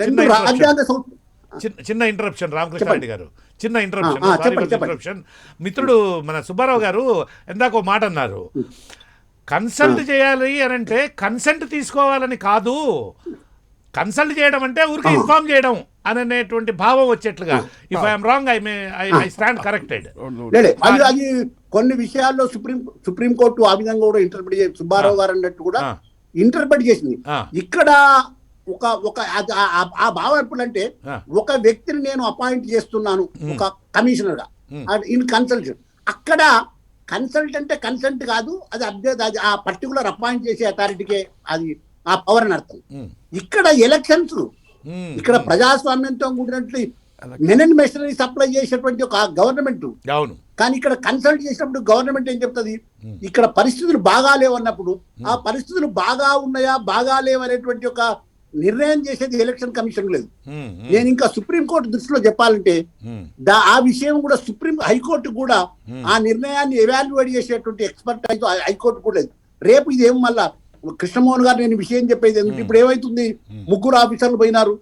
చిన్న ఇంటరప్షన్ రామకృష్ణారెడ్డి గారు చిన్న ఇంటరప్షన్, ఆ, సారీ చెప్పండి, ఫర్ చెప్పండి. ఇంటరప్షన్. మిత్రుడు మన సుబ్బారావు గారు ఇందాక ఒక మాట అన్నారు, కన్సల్ట్ చేయాలి అని అంటే కన్సెంట్ తీసుకోవాలని కాదు, కన్సల్ట్ చేయడం అంటే ఊరికి ఇన్ఫార్మ్ చేయడం అనేటువంటి భావం వచ్చేట్లుగా. If I'm wrong I stand corrected. లేలే, అది కొన్ని విషయాల్లో సుప్రీంకోర్టు ఆ విధంగా కూడా ఇంటర్ప్రిట్ చేసి సుబ్బారావు గారు అన్నట్టు కూడా ఇంటర్ప్రిట్ చేసింది. ఇక్కడ ఒక ఒక ఆ భావం ఎప్పుడంటే, ఒక వ్యక్తిని నేను అపాయింట్ చేస్తున్నాను ఒక కమిషనర్ గా ఇన్ కన్సల్టెంట్. అక్కడ కన్సల్ట్ అంటే కన్సల్ట్ కాదు, అది అది ఆ పర్టికులర్ అపాయింట్ చేసే అథారిటీకే అది ఆ పవర్ అని అర్థం. ఇక్కడ ఎలక్షన్స్, ఇక్కడ ప్రజాస్వామ్యంతో కూడినట్లు మెన్ అండ్ మెషినరీ సప్లై చేసేటువంటి ఒక గవర్నమెంట్. అవును. కానీ ఇక్కడ కన్సల్ట్ చేసినప్పుడు గవర్నమెంట్ ఏం చెప్తుంది, ఇక్కడ పరిస్థితులు బాగాలేవు అన్నప్పుడు ఆ పరిస్థితులు బాగా ఉన్నాయా బాగాలేవు అనేటువంటి ఒక నిర్ణయం చేసేది ఎలక్షన్ కమిషన్ లేదు. నేను ఇంకా సుప్రీంకోర్టు దృష్టిలో చెప్పాలంటే ఆ విషయం కూడా హైకోర్టు కూడా ఆ నిర్ణయాన్ని ఎవాల్యుయేట్ చేసేటువంటి ఎక్స్పర్టైజ్ హైకోర్టు కూడా లేదు. రేపు ఇదేం మళ్ళా కృష్ణమోహన్ గారు నేను విషయం చెప్పేది ఎందుకు, ఇప్పుడు ఏమైతుంది, ముగ్గురు ఆఫీసర్లు పోయినారు,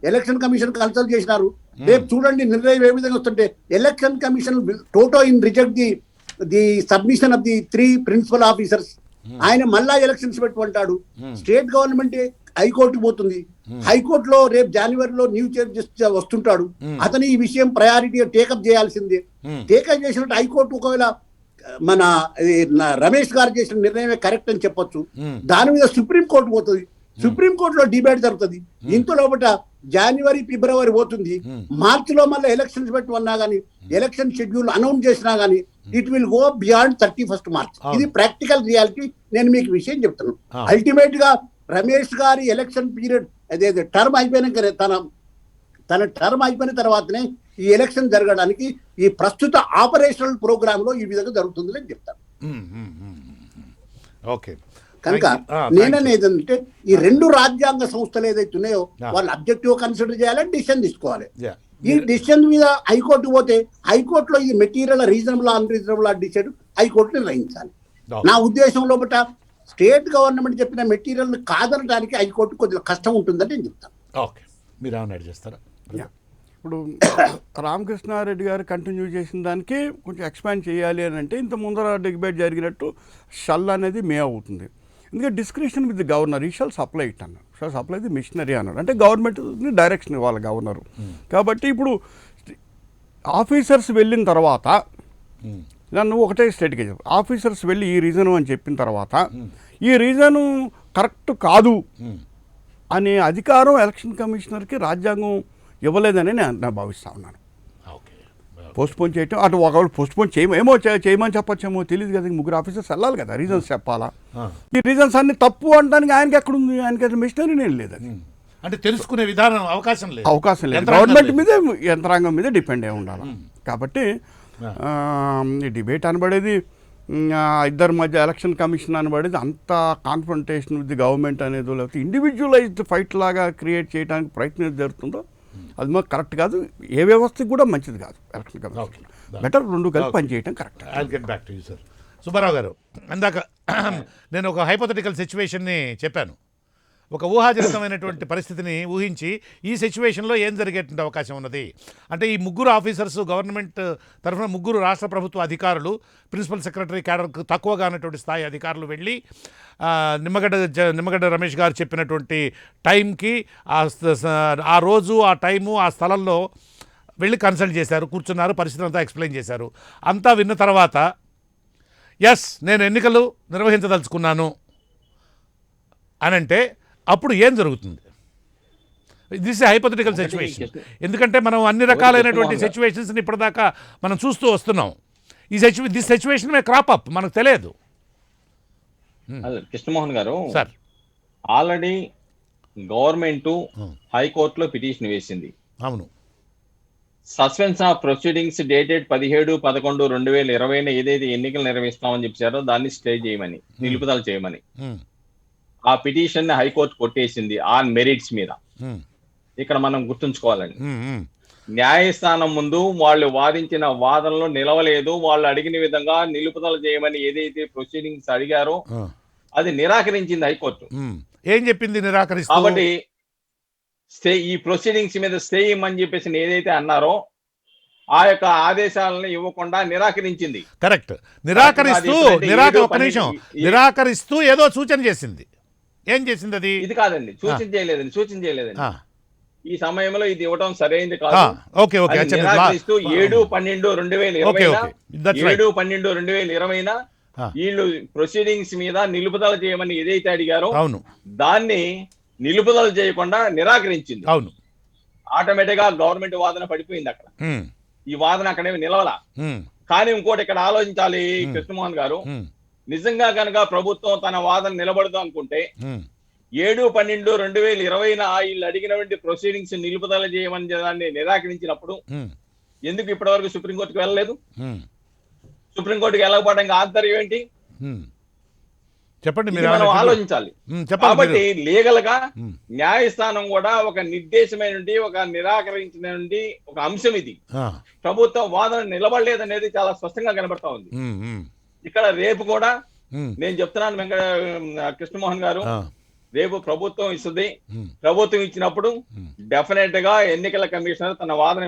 ఎలక్షన్ కమిషన్ కన్సల్ట్ చేసినారు, రేపు చూడండి నిర్ణయం ఏ విధంగా వస్తుంటే election commission toto in reject the submission of the 3 principal officers. ఆయన మళ్ళా ఎలక్షన్స్ పెట్టుకుంటాడు. స్టేట్ గవర్నమెంట్ హైకోర్టు పోతుంది, హైకోర్టులో రేపు జనవరిలో న్యూ చీఫ్ జస్టిస్ వస్తుంటాడు, అతను ఈ విషయం ప్రయారిటీగా టేకప్ చేయాల్సిందే. టేకప్ చేసినట్టు హైకోర్టు ఒకవేళ మన రమేష్ గారు చేసిన నిర్ణయమే కరెక్ట్ అని చెప్పొచ్చు, దాని మీద సుప్రీంకోర్టు పోతుంది, సుప్రీంకోర్టులో డిబేట్ జరుగుతుంది. ఇంత లోపల జనవరి ఫిబ్రవరి పోతుంది, మార్చిలో మళ్ళీ ఎలక్షన్స్ పెట్టుకున్నా గానీ ఎలక్షన్ షెడ్యూల్ అనౌన్స్ చేసినా గానీ it will go beyond 31st March. ఇది ప్రాక్టికల్ రియాలిటీ. నేను మీకు విషయం చెప్తున్నాను. అల్టిమేట్ గా రమేష్ గారి ఎలక్షన్ పీరియడ్ అదే టర్మ్ అయిపోయినాక తన టర్మ్ అయిపోయిన తర్వాతనే ఈ ఎలక్షన్ జరగడానికి ఈ ప్రస్తుత ఆపరేషనల్ ప్రోగ్రామ్ లో ఈ విధంగా జరుగుతుంది అని చెప్తాను. ఓకే. కనుక నేననేది ఏంటంటే ఈ 2 రాజ్యాంగ సంస్థలు ఏదైతే ఉన్నాయో వాళ్ళు అబ్జెక్టివ్ కన్సిడర్ చేయాలని డిసిషన్ తీసుకోవాలి. ఈ డిసిషన్ మీద హైకోర్టు పోతే హైకోర్టులో ఇది material reasonable unreasonable decide high court నిర్ణయించాలి. నా ఉద్దేశం లోపల స్టేట్ గవర్నమెంట్ చెప్పిన మెటీరియల్ కాదనడానికి హైకోర్టు కొద్దిగా కష్టం ఉంటుందని నేను చెప్తాను. ఓకే, మీరు ఏమైనా యాడ్ చేస్తారా? ఇప్పుడు రామకృష్ణారెడ్డి గారు కంటిన్యూ చేసిన దానికి కొంచెం ఎక్స్పాండ్ చేయాలి అని అంటే, ఇంత ముందర డిబేట్ జరిగినట్టు షల్ అనేది మే అవుతుంది. ఎందుకంటే description with governor he shall supply it అన్నారు, షల్ సప్లై ది మిషనరీ అన్నారు, అంటే గవర్నమెంట్ని డైరెక్షన్ ఇవ్వాలి గవర్నరు. కాబట్టి ఇప్పుడు ఆఫీసర్స్ వెళ్ళిన తర్వాత నన్ను ఒకటే స్టేట్కి చెప్పు, ఆఫీసర్స్ వెళ్ళి ఈ రీజను అని చెప్పిన తర్వాత ఈ రీజను కరెక్ట్ కాదు అనే అధికారం ఎలక్షన్ కమిషనర్కి రాజ్యాంగం ఇవ్వలేదని నేను భావిస్తా ఉన్నాను. పోస్ట్పోన్ చేయటం, అటు ఒకవేళ పోస్ట్పోన్ చేయమని చెప్పొచ్చేమో తెలియదు కదా, ముగ్గురు ఆఫీసర్స్ వెళ్ళాలి కదా, రీజన్స్ చెప్పాలా. ఈ రీజన్స్ అన్ని తప్పు అనడానికి ఆయనకి ఎక్కడుంది, ఆయనకి మిషనరీ నేను లేదు, అది అంటే తెలుసుకునే విధానం అవకాశం లేదు, గవర్నమెంట్ మీద యంత్రాంగం మీద డిపెండ్ అయి ఉండాలి. కాబట్టి ఈ డిబేట్ అనబడేది ఇద్దరి మధ్య ఎలక్షన్ కమిషన్ అనబడేది అంత కాన్ఫ్రంటేషన్ విత్ ది గవర్నమెంట్ అనేది, లేకపోతే ఇండివిజువలైజ్డ్ ఫైట్ లాగా క్రియేట్ చేయడానికి ప్రయత్నం జరుగుతుందో అది మాకు కరెక్ట్ కాదు, ఏ వ్యవస్థకి కూడా మంచిది కాదు. ఎలక్షన్ కమిషన్ బెటర్ 2 కలిపి పనిచేయడం correct. I will get back to you sir. Subbarao గారు, ఇందాక నేను ఒక హైపోథెటికల్ సిచ్యువేషన్ని చెప్పాను, ఒక ఊహాజనితమైనటువంటి పరిస్థితిని ఊహించి ఈ సిచ్యువేషన్లో ఏం జరిగేటువంటి అవకాశం ఉన్నది అంటే, ఈ ముగ్గురు ఆఫీసర్స్ గవర్నమెంట్ తరఫున ముగ్గురు రాష్ట్ర ప్రభుత్వ అధికారులు, ప్రిన్సిపల్ సెక్రటరీ క్యాడర్కు తక్కువగా ఉన్నటువంటి స్థాయి అధికారులు వెళ్ళి నిమ్మగడ్డ రమేష్ గారు చెప్పినటువంటి టైంకి ఆ రోజు ఆ టైము ఆ స్థలంలో వెళ్ళి కన్సల్ట్ చేశారు, కూర్చున్నారు, పరిస్థితి అంతా ఎక్స్ప్లెయిన్ చేశారు. అంతా విన్న తర్వాత ఎస్ నేను ఎన్నికలు నిర్వహించదలుచుకున్నాను అని అంటే అప్పుడు ఏం జరుగుతుంది? This hypothetical situation. ఎందుకంటే మనం అన్ని రకాలైనటువంటి సిచ్యువేషన్స్ని ఇప్పటిదాకా మనం చూస్తూ వస్తున్నాం. This situation May crop up, మనకు తెలియదు. కృష్ణమోహన్ గారు, సార్ ఆల్రెడీ గవర్నమెంట్ హైకోర్టులో పిటిషన్ వేసింది. అవును. సస్పెన్స్ ఆఫ్ ప్రొసీడింగ్స్ డేటెడ్ 17/11/2020 ఏదైతే ఎన్నికలు నిర్వహిస్తామని చెప్పారో దాన్ని స్టే చేయమని, నిలుపుదల చేయమని ఆ పిటిషన్ ని హైకోర్టు కొట్టేసింది ఆన్ మెరిట్స్ మీద. ఇక్కడ మనం గుర్తుంచుకోవాలండి, న్యాయస్థానం ముందు వాళ్ళు వాదించిన వాదనలో నిలవలేదు, వాళ్ళు అడిగిన విధంగా నిలుపుదల చేయమని ఏదైతే ప్రొసీడింగ్స్ అడిగారో అది నిరాకరించింది హైకోర్టు. ఏం చెప్పింది నిరాకరిస్తూ? కాబట్టి స్టే ఈ ప్రొసీడింగ్స్ మీద స్టే ఇమ్మని చెప్పేసి ఏదైతే అన్నారో ఆ యొక్క ఆదేశాలను ఇవ్వకుండా నిరాకరించింది. కరెక్ట్. నిరాకరిస్తూ ఒక నిమిషం ఈ- నిరాకరిస్తూ ఏదో సూచన చేసింది. ఏం చేసింది అది? ఇది కాదండి, సూచన చేయలేదండి. ఆ, ఈ సమయంలో ఇది ఇవ్వడం సరైనది ఆ, కాదు. ఓకే ఓకే అది అచ్చా, నిరాకరిస్తూ 7/12/2020 ఓకే ఓకే దట్స్ రైట్. 7/12/2020 ఆ. వీళ్ళు ప్రొసీడింగ్స్ మీద నిలుపుదల చేయమని ఏదైతే అడిగారో అవును దాన్ని నిలుపుదల చేయకుండా నిరాకరించింది. అవును. ఆటోమేటిక్ గా గవర్నమెంట్ వాదన పడిపోయింది అక్కడ. ఉమ్, ఈ వాదన అక్కడేమి నిలవలా. ఉమ్, కానీ ఇంకోటి ఇక్కడ ఆలోచించాలి కృష్ణమోహన్ గారు, ఉమ్, నిజంగా కనుక ప్రభుత్వం తన వాదన నిలబడదు అనుకుంటే ఉమ్, 7/12/2020 వీళ్ళు అడిగినటువంటి ప్రొసీడింగ్స్ నిలుపుదల చేయమని దాన్ని నిరాకరించినప్పుడు ఉమ్, ఎందుకు ఇప్పటివరకు సుప్రీంకోర్టుకు వెళ్ళలేదు? ఉమ్, సుప్రీంకోర్టుకు వెళ్ళకపోవడానికి ఆంతర్యం ఏంటి? ఉమ్. చెప్పండి ఇది మీరు మనం ఏమన్నా ఆలోచించాలి. చెప్పండి కాబట్టి మీరు. లీగల్ గా ఉమ్, న్యాయస్థానం కూడా ఒక నిర్దేశమైన ఒక నిరాకరించిన ఒక అంశం ఇది. ఆ, ప్రభుత్వం వాదన నిలబడలేదనేది చాలా స్పష్టంగా కనబడతా ఉంది. ఉమ్, ఉమ్, ఇక్కడ రేపు కూడా ఉమ్, నేను చెప్తున్నాను కృష్ణమోహన్ గారు, ఆ, రేపు ప్రభుత్వం ఇస్తుంది. ఉమ్, ప్రభుత్వం ఇచ్చినప్పుడు ఉమ్, డెఫినెట్ గా ఎన్నికల కమిషనర్ తన వాదన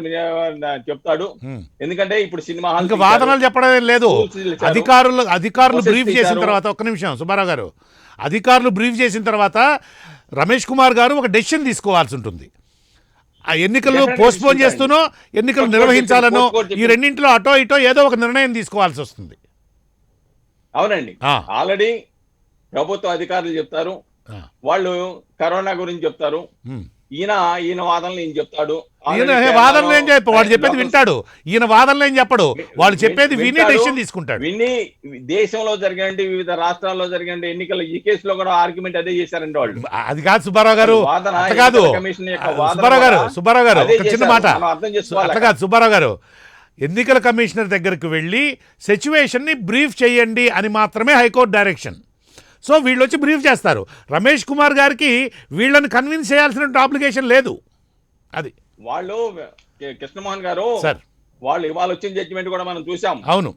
చెప్తాడు. ఉమ్. ఎందుకంటే ఇప్పుడు సినిమా హాల్ ఇంకా వాదనలు చెప్పడం ఏం లేదు. తీశారు. అధికారులు Process బ్రీఫ్ చేసిన తీశారు. తర్వాత ఒక్క నిమిషం సుబ్బారావు గారు, అధికారులు బ్రీఫ్ చేసిన తర్వాత రమేష్ కుమార్ గారు ఒక డెసిషన్ తీసుకోవాల్సి ఉంటుంది. ఆ ఎన్నికలు Definitely పోస్ట్పోన్ తీసుకుంటారు. చేస్తూనో ఎన్నికలు Postpone నిర్వహించాలనో postpone ఈ రెండింటిలో అటో ఇటో ఏదో ఒక నిర్ణయం తీసుకోవాల్సి వస్తుంది. అవునండి. ఆ. ఆల్రెడీ ప్రభుత్వ అధికారులు చెప్తారు, ఆ, వాళ్ళు కరోనా గురించి చెప్తారు, ఉమ్. ఈయన వాదనలు ఈయన చెప్తాడు. ఈయన Already వాదనలు ఏం చెప్పు, వాడు చెప్పేది లోకల్ వింటాడు. ఈయన వాదనలు ఏం చెప్పడు, వాళ్ళు చెప్పేది విని వింటాడు. డెసిషన్ తీసుకుంటాడు. విని దేశంలో జరిగినటువంటి వివిధ రాష్ట్రాల్లో జరిగిన ఎన్నికలు ఈ కేసులో కూడా ఆర్గ్యుమెంట్ అదే చేశారండి వాళ్ళు. అది కాదు సుబ్బారావు గారు, వాదన, అట్లా కాదు ఎన్నికల కమిషన్ యొక్క వాదన సుబ్బారావు గారు అదే ఒక చిన్న చేశారు. మాట, మనం అర్థం చేసుకోవాలి. అట్లా కాదు సుబ్బారావు గారు, ఎన్నికల కమిషనర్ దగ్గరికి వెళ్ళి సిచ్యువేషన్ని బ్రీఫ్ చేయండి అని మాత్రమే హైకోర్టు డైరెక్షన్. సో వీళ్ళు వచ్చి బ్రీఫ్ చేస్తారు. రమేష్ కుమార్ గారికి వీళ్ళని కన్విన్స్ చేయాల్సిన ఆబ్లిగేషన్ లేదు. అది వాళ్ళు కృష్ణమోహన్ గారు సార్, వాళ్ళు ఇవాళ వచ్చిన జడ్జిమెంట్ కూడా మనం చూసాం. అవును.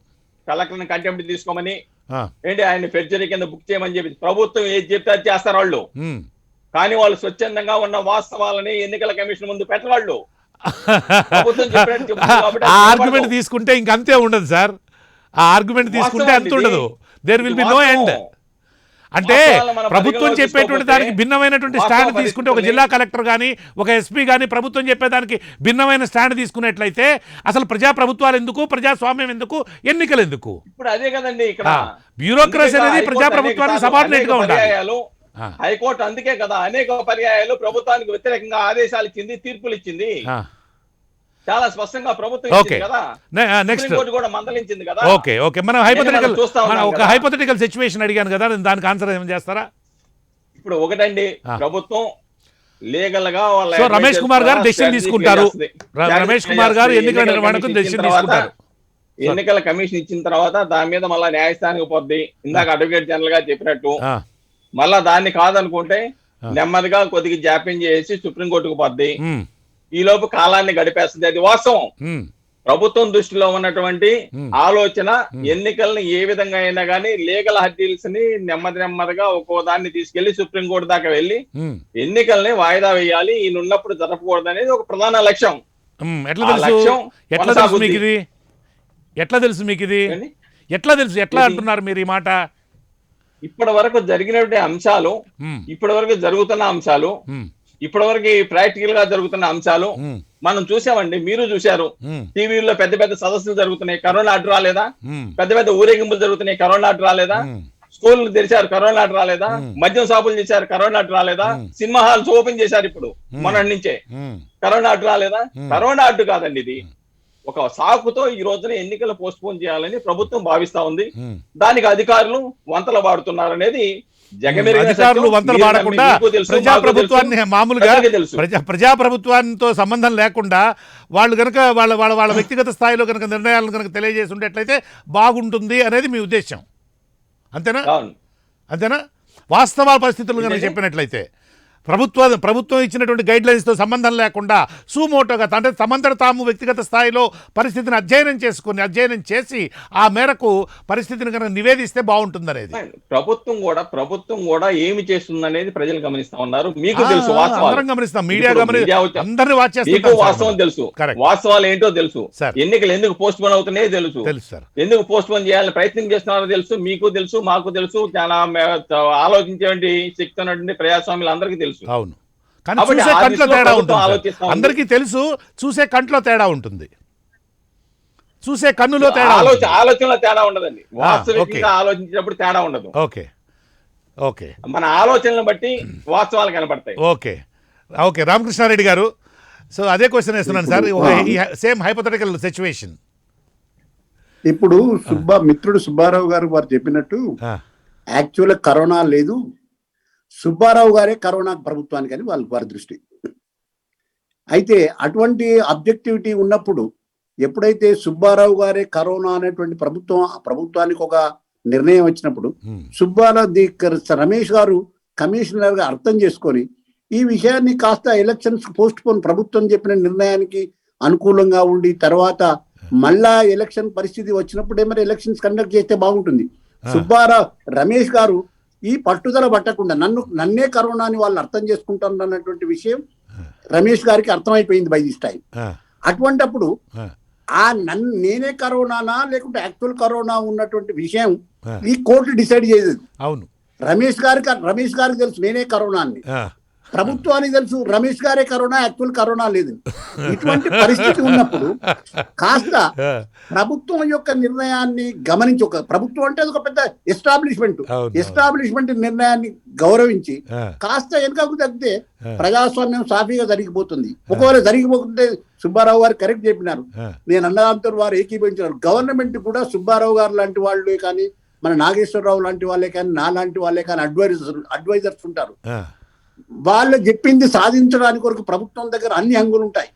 కలెక్టర్ కంటెంప్ట్ తీసుకోమని, ఆ, ఏంటి ఆయన ఫెర్జరీ కింద బుక్ చేయమని చెప్పి ప్రభుత్వం ఏది చెప్తే అది చేస్తారు వాళ్ళు. ఉమ్. కానీ వాళ్ళు స్వచ్ఛందంగా ఉన్న వాస్తవాలని ఎన్నికల కమిషన్ ముందు పెట్టవాళ్ళు. ప్రభుత్వం చెప్పినట్టు చెప్తుంది కాబట్టి ఆ అది ఆర్గ్యుమెంట్ నిలబడదు. తీసుకుంటే ఇంకంతే ఉండదు సార్. ఆ ఆర్గ్యుమెంట్ తీసుకుంటే వాస్తవం అంత ఇది. ఉండదు. దేర్ విల్ బి నో వాస్తవం. ఎండ్. అంటే వాస్తవాలను మనం ప్రభుత్వం పరిగణలోకి చెప్పేటువంటి తీసుకోకపోతే దానికి భిన్నమైనటువంటి వాస్తవ స్టాండ్ తీసుకుంటే ఒక పరిస్థితుల్ని- జిల్లా కలెక్టర్ కానీ ఒక ఎస్పీ కానీ ప్రభుత్వం చెప్పేదానికి భిన్నమైన స్టాండ్ తీసుకున్నట్లయితే అసలు ప్రజాప్రభుత్వాలు ఎందుకు, ప్రజాస్వామ్యం ఎందుకు, ఎన్నికలు ఎందుకు? ఇప్పుడు అదే కదండి ఇక్కడ బ్యూరోక్రసీ అనేది హైకోర్టు ప్రజాప్రభుత్వానికి అనేక సబార్డినేట్ గా ఉండాలి. పర్యాయాలు ఆ, హైకోర్టు అందుకే కదా అనేక పర్యాయాలు ప్రభుత్వానికి వ్యతిరేకంగా ఆదేశాలు ఇచ్చింది, తీర్పులు ఇచ్చింది. ఆ. చాలా స్పష్టంగా ప్రభుత్వం ఓకే. ఇచ్చింది కదా. నెక్స్ట్ సుప్రీంకోర్టు కూడా మందలించింది కదా. ఓకే ఓకే మనం హైపోథెటికల్ చూస్తా ఉన్నాం ఒక కదా. హైపోథెటికల్ సిచ్యువేషన్ అడిగాను కదా, నేను దానికి ఆన్సర్ ఏం చేస్తారా? ఇప్పుడు ఒకటండి, ఆ. ప్రభుత్వం లీగల్ గా వాళ్ళ సో రమేష్ కుమార్ గారు డెసిషన్ strategy తీసుకుంటారు. చేస్తుంది. రమేష్ కుమార్ గారు ఎన్నికల ఎన్నికల కమిషన్ నిర్వహణకు ఇచ్చిన డెసిషన్ తర్వాత, తీసుకుంటారు. ఎన్నికల కమిషన్ ఇచ్చిన తర్వాత దాని మీద మళ్ళా న్యాయస్థానానికి పోద్ది. ఇందాక అడ్వకేట్ జనరల్ గా చెప్పినట్టు ఆ, మళ్ళా దాన్ని కాదనుకుంటే ఆ. నెమ్మదిగా కొద్దిగా జాప్యం చేసి సుప్రీంకోర్టుకు పోద్ది. ఉమ్, ఈ లోపు కాలాన్ని గడిపేస్తుంది. అది వాస్తవం. ఉమ్, ప్రభుత్వం దృష్టిలో ఉన్నటువంటి Hmm. ఆలోచన ఎన్నికల్ని ఏ విధంగా అయినా కానీ లీగల్ హర్డీల్స్ ని నెమ్మదిగా ఒక్కో దాన్ని తీసుకెళ్లి సుప్రీంకోర్టు దాకా వెళ్లి ఉమ్, ఎన్నికల్ని వాయిదా వేయాలి, ఈయన ఉన్నప్పుడు జరపకూడదు అనేది ఒక ప్రధాన లక్ష్యం. ఉమ్. ఎట్లా ఆ తెలుసు లక్ష్యం ఎట్లా తెలుసు కొనసాగుద్ది. మీకు ఇది? ఎట్లా తెలుసు మీకు ఇది? ఏంటి? ఎట్లా తెలుసు? ఎట్లా ఇది- అంటున్నారు మీరు ఈ మాట? ఇప్పటి వరకు జరిగినటువంటి అంశాలు, ఉమ్, ఇప్పటి వరకు జరుగుతున్న అంశాలు, ఉమ్, ఇప్పటి వరకు ప్రాక్టికల్ గా జరుగుతున్న అంశాలు ఉమ్, మనం చూసామండి, మీరు చూశారు. ఉమ్, టీవీల్లో పెద్ద పెద్ద సదస్సులు జరుగుతున్నాయి, కరోనా అడ్డు రాలేదా? ఉమ్, పెద్ద పెద్ద ఊరేగింపులు జరుగుతున్నాయి, కరోనా అడ్డు రాలేదా? ఉమ్, స్కూళ్లు తెరిచారు, కరోనా అడ్డు రాలేదా? మద్యం షాపులు చేశారు, కరోనా అడ్డు రాలేదా? సినిమా హాల్స్ ఓపెన్ చేశారు ఇప్పుడు మొన్నటి నుంచే, ఉమ్. కరోనా అడ్డు రాలేదా? కరోనా అడ్డు కాదండి, ఇది ఒక సాకుతో ఈ రోజున ఎన్నికలు పోస్ట్పోన్ చేయాలని ప్రభుత్వం భావిస్తా ఉంది. ఉమ్. దానికి అధికారులు వంతలు వాడుతున్నారు అనేది జగమెరిగిన అధికారులు సత్యం. వంతలు మీరు పాడకుండా మీకు తెలుసు, ప్రజాప్రభుత్వాన్ని మాకు తెలుసు, మామూలుగా ప్రజలకి తెలుసు. ప్రజాప్రభుత్వంతో సంబంధం లేకుండా వాళ్ళు కనుక వాళ్ళ వ్యక్తిగత స్థాయిలో కనుక నిర్ణయాలను కనుక తెలియజేసి ఉండేట్లయితే బాగుంటుంది అనేది మీ ఉద్దేశం, అంతేనా? అవును. అంతేనా? వాస్తవ పరిస్థితులు కనుక ఇదేంటి? చెప్పినట్లయితే ప్రభుత్వం ఇచ్చినటువంటి గైడ్ లైన్స్తో సంబంధం లేకుండా సుమోటోగా అంటే తమంతట తాము వ్యక్తిగత స్థాయిలో పరిస్థితిని అధ్యయనం చేసి ఆ మేరకు పరిస్థితిని కనుక నివేదిస్తే బాగుంటుందనేది. ప్రభుత్వం కూడా ఏమి చేస్తుంది అనేది ప్రజలు గమనిస్తా ఉన్నారు. మీకు తెలుసు అందరం గమనిస్తాం, మీడియా అందరినీ వాచ్ మీకు చేస్తాం. వాస్తవం తెలుసు, వాస్తవాలు ఏంటో తెలుసు, ఎన్నికలు ఎందుకు పోస్ట్ పోన్ అవుతున్నాయో తెలుసు, ఎందుకు పోస్ట్ పోన్ చేయాలని ప్రయత్నం చేస్తున్నారో తెలుసు, మీకు తెలుసు, మాకు తెలుసు, చాలా ఆలోచించేటువంటి శక్తి ఉన్నటువంటి ప్రజాస్వామ్యులు అందరికీ తెలుసు. అవును, కానీ చూసే కంట్లో తేడా ఉంటుంది. అందరికీ తెలుసు, చూసే కంట్లో తేడా ఉంటుంది, చూసే కన్నులో తేడా, ఆలోచనలో తేడా ఉండదండి. వాస్తవికంగా ఆలోచించినప్పుడు తేడా ఉండదు. ఓకే ఓకే, మన ఆలోచనలను బట్టి వాస్తవాలు కనబడతాయి. ఓకే ఓకే రామకృష్ణారెడ్డి గారు, సో అదే క్వశ్చన్ వేస్తున్నాను సార్. Same hypothetical situation. ఇప్పుడు మిత్రుడు సుబ్బారావు గారు వారు చెప్పినట్టు యాక్చువల్ కరోనా లేదు, సుబ్బారావు గారే కరోనా ప్రభుత్వానికి అని వారి దృష్టి. అయితే అటువంటి అబ్జెక్టివిటీ ఉన్నప్పుడు ఎప్పుడైతే సుబ్బారావు గారే కరోనా అనేటువంటి ప్రభుత్వానికి ఒక నిర్ణయం వచ్చినప్పుడు రమేష్ గారు కమిషనర్ గా అర్థం చేసుకొని ఈ విషయాన్ని కాస్త ఎలక్షన్స్ పోస్ట్ పోన్ ప్రభుత్వం చెప్పిన నిర్ణయానికి అనుకూలంగా ఉండి తర్వాత మళ్ళా ఎలక్షన్ పరిస్థితి వచ్చినప్పుడే మరి ఎలక్షన్స్ కండక్ట్ చేస్తే బాగుంటుంది. రమేష్ గారు ఈ పట్టుదల పట్టకుండా నన్నే కరోనా అని వాళ్ళు అర్థం చేసుకుంటారు అన్నటువంటి విషయం రమేష్ గారికి అర్థమైపోయింది బై దిస్ టైం. అటువంటప్పుడు నేనే కరోనానా లేకుంటే యాక్చువల్ కరోనా ఉన్నటువంటి విషయం ఈ కోర్టు డిసైడ్ చేయదు. అవును, రమేష్ గారికి తెలుసు నేనే కరోనా అని, ప్రభుత్వానికి తెలుసు రమేష్ గారే కరోనా, యాక్చువల్ కరోనా లేదు. ఇటువంటి పరిస్థితి ఉన్నప్పుడు కాస్త ప్రభుత్వం యొక్క నిర్ణయాన్ని గమనించి, ఒక ప్రభుత్వం అంటే అది ఒక పెద్ద ఎస్టాబ్లిష్మెంట్ నిర్ణయాన్ని గౌరవించి కాస్త వెనుకకు తగ్గితే ప్రజాస్వామ్యం సాఫీగా జరిగిపోతుంది. ఒకవేళ జరిగిపోతుంటే సుబ్బారావు గారు కరెక్ట్ చెప్పినారు, నేను అన్నదాంతో వారు ఏకీభవించినారు. గవర్నమెంట్ కూడా సుబ్బారావు గారు లాంటి వాళ్ళే కానీ, మన నాగేశ్వరరావు లాంటి వాళ్ళే కానీ, నా లాంటి వాళ్ళే కానీ అడ్వైజర్స్ ఉంటారు. వాళ్ళు చెప్పింది సాధించడానికి కొరకు ప్రభుత్వం దగ్గర అన్ని హంగులు ఉంటాయి.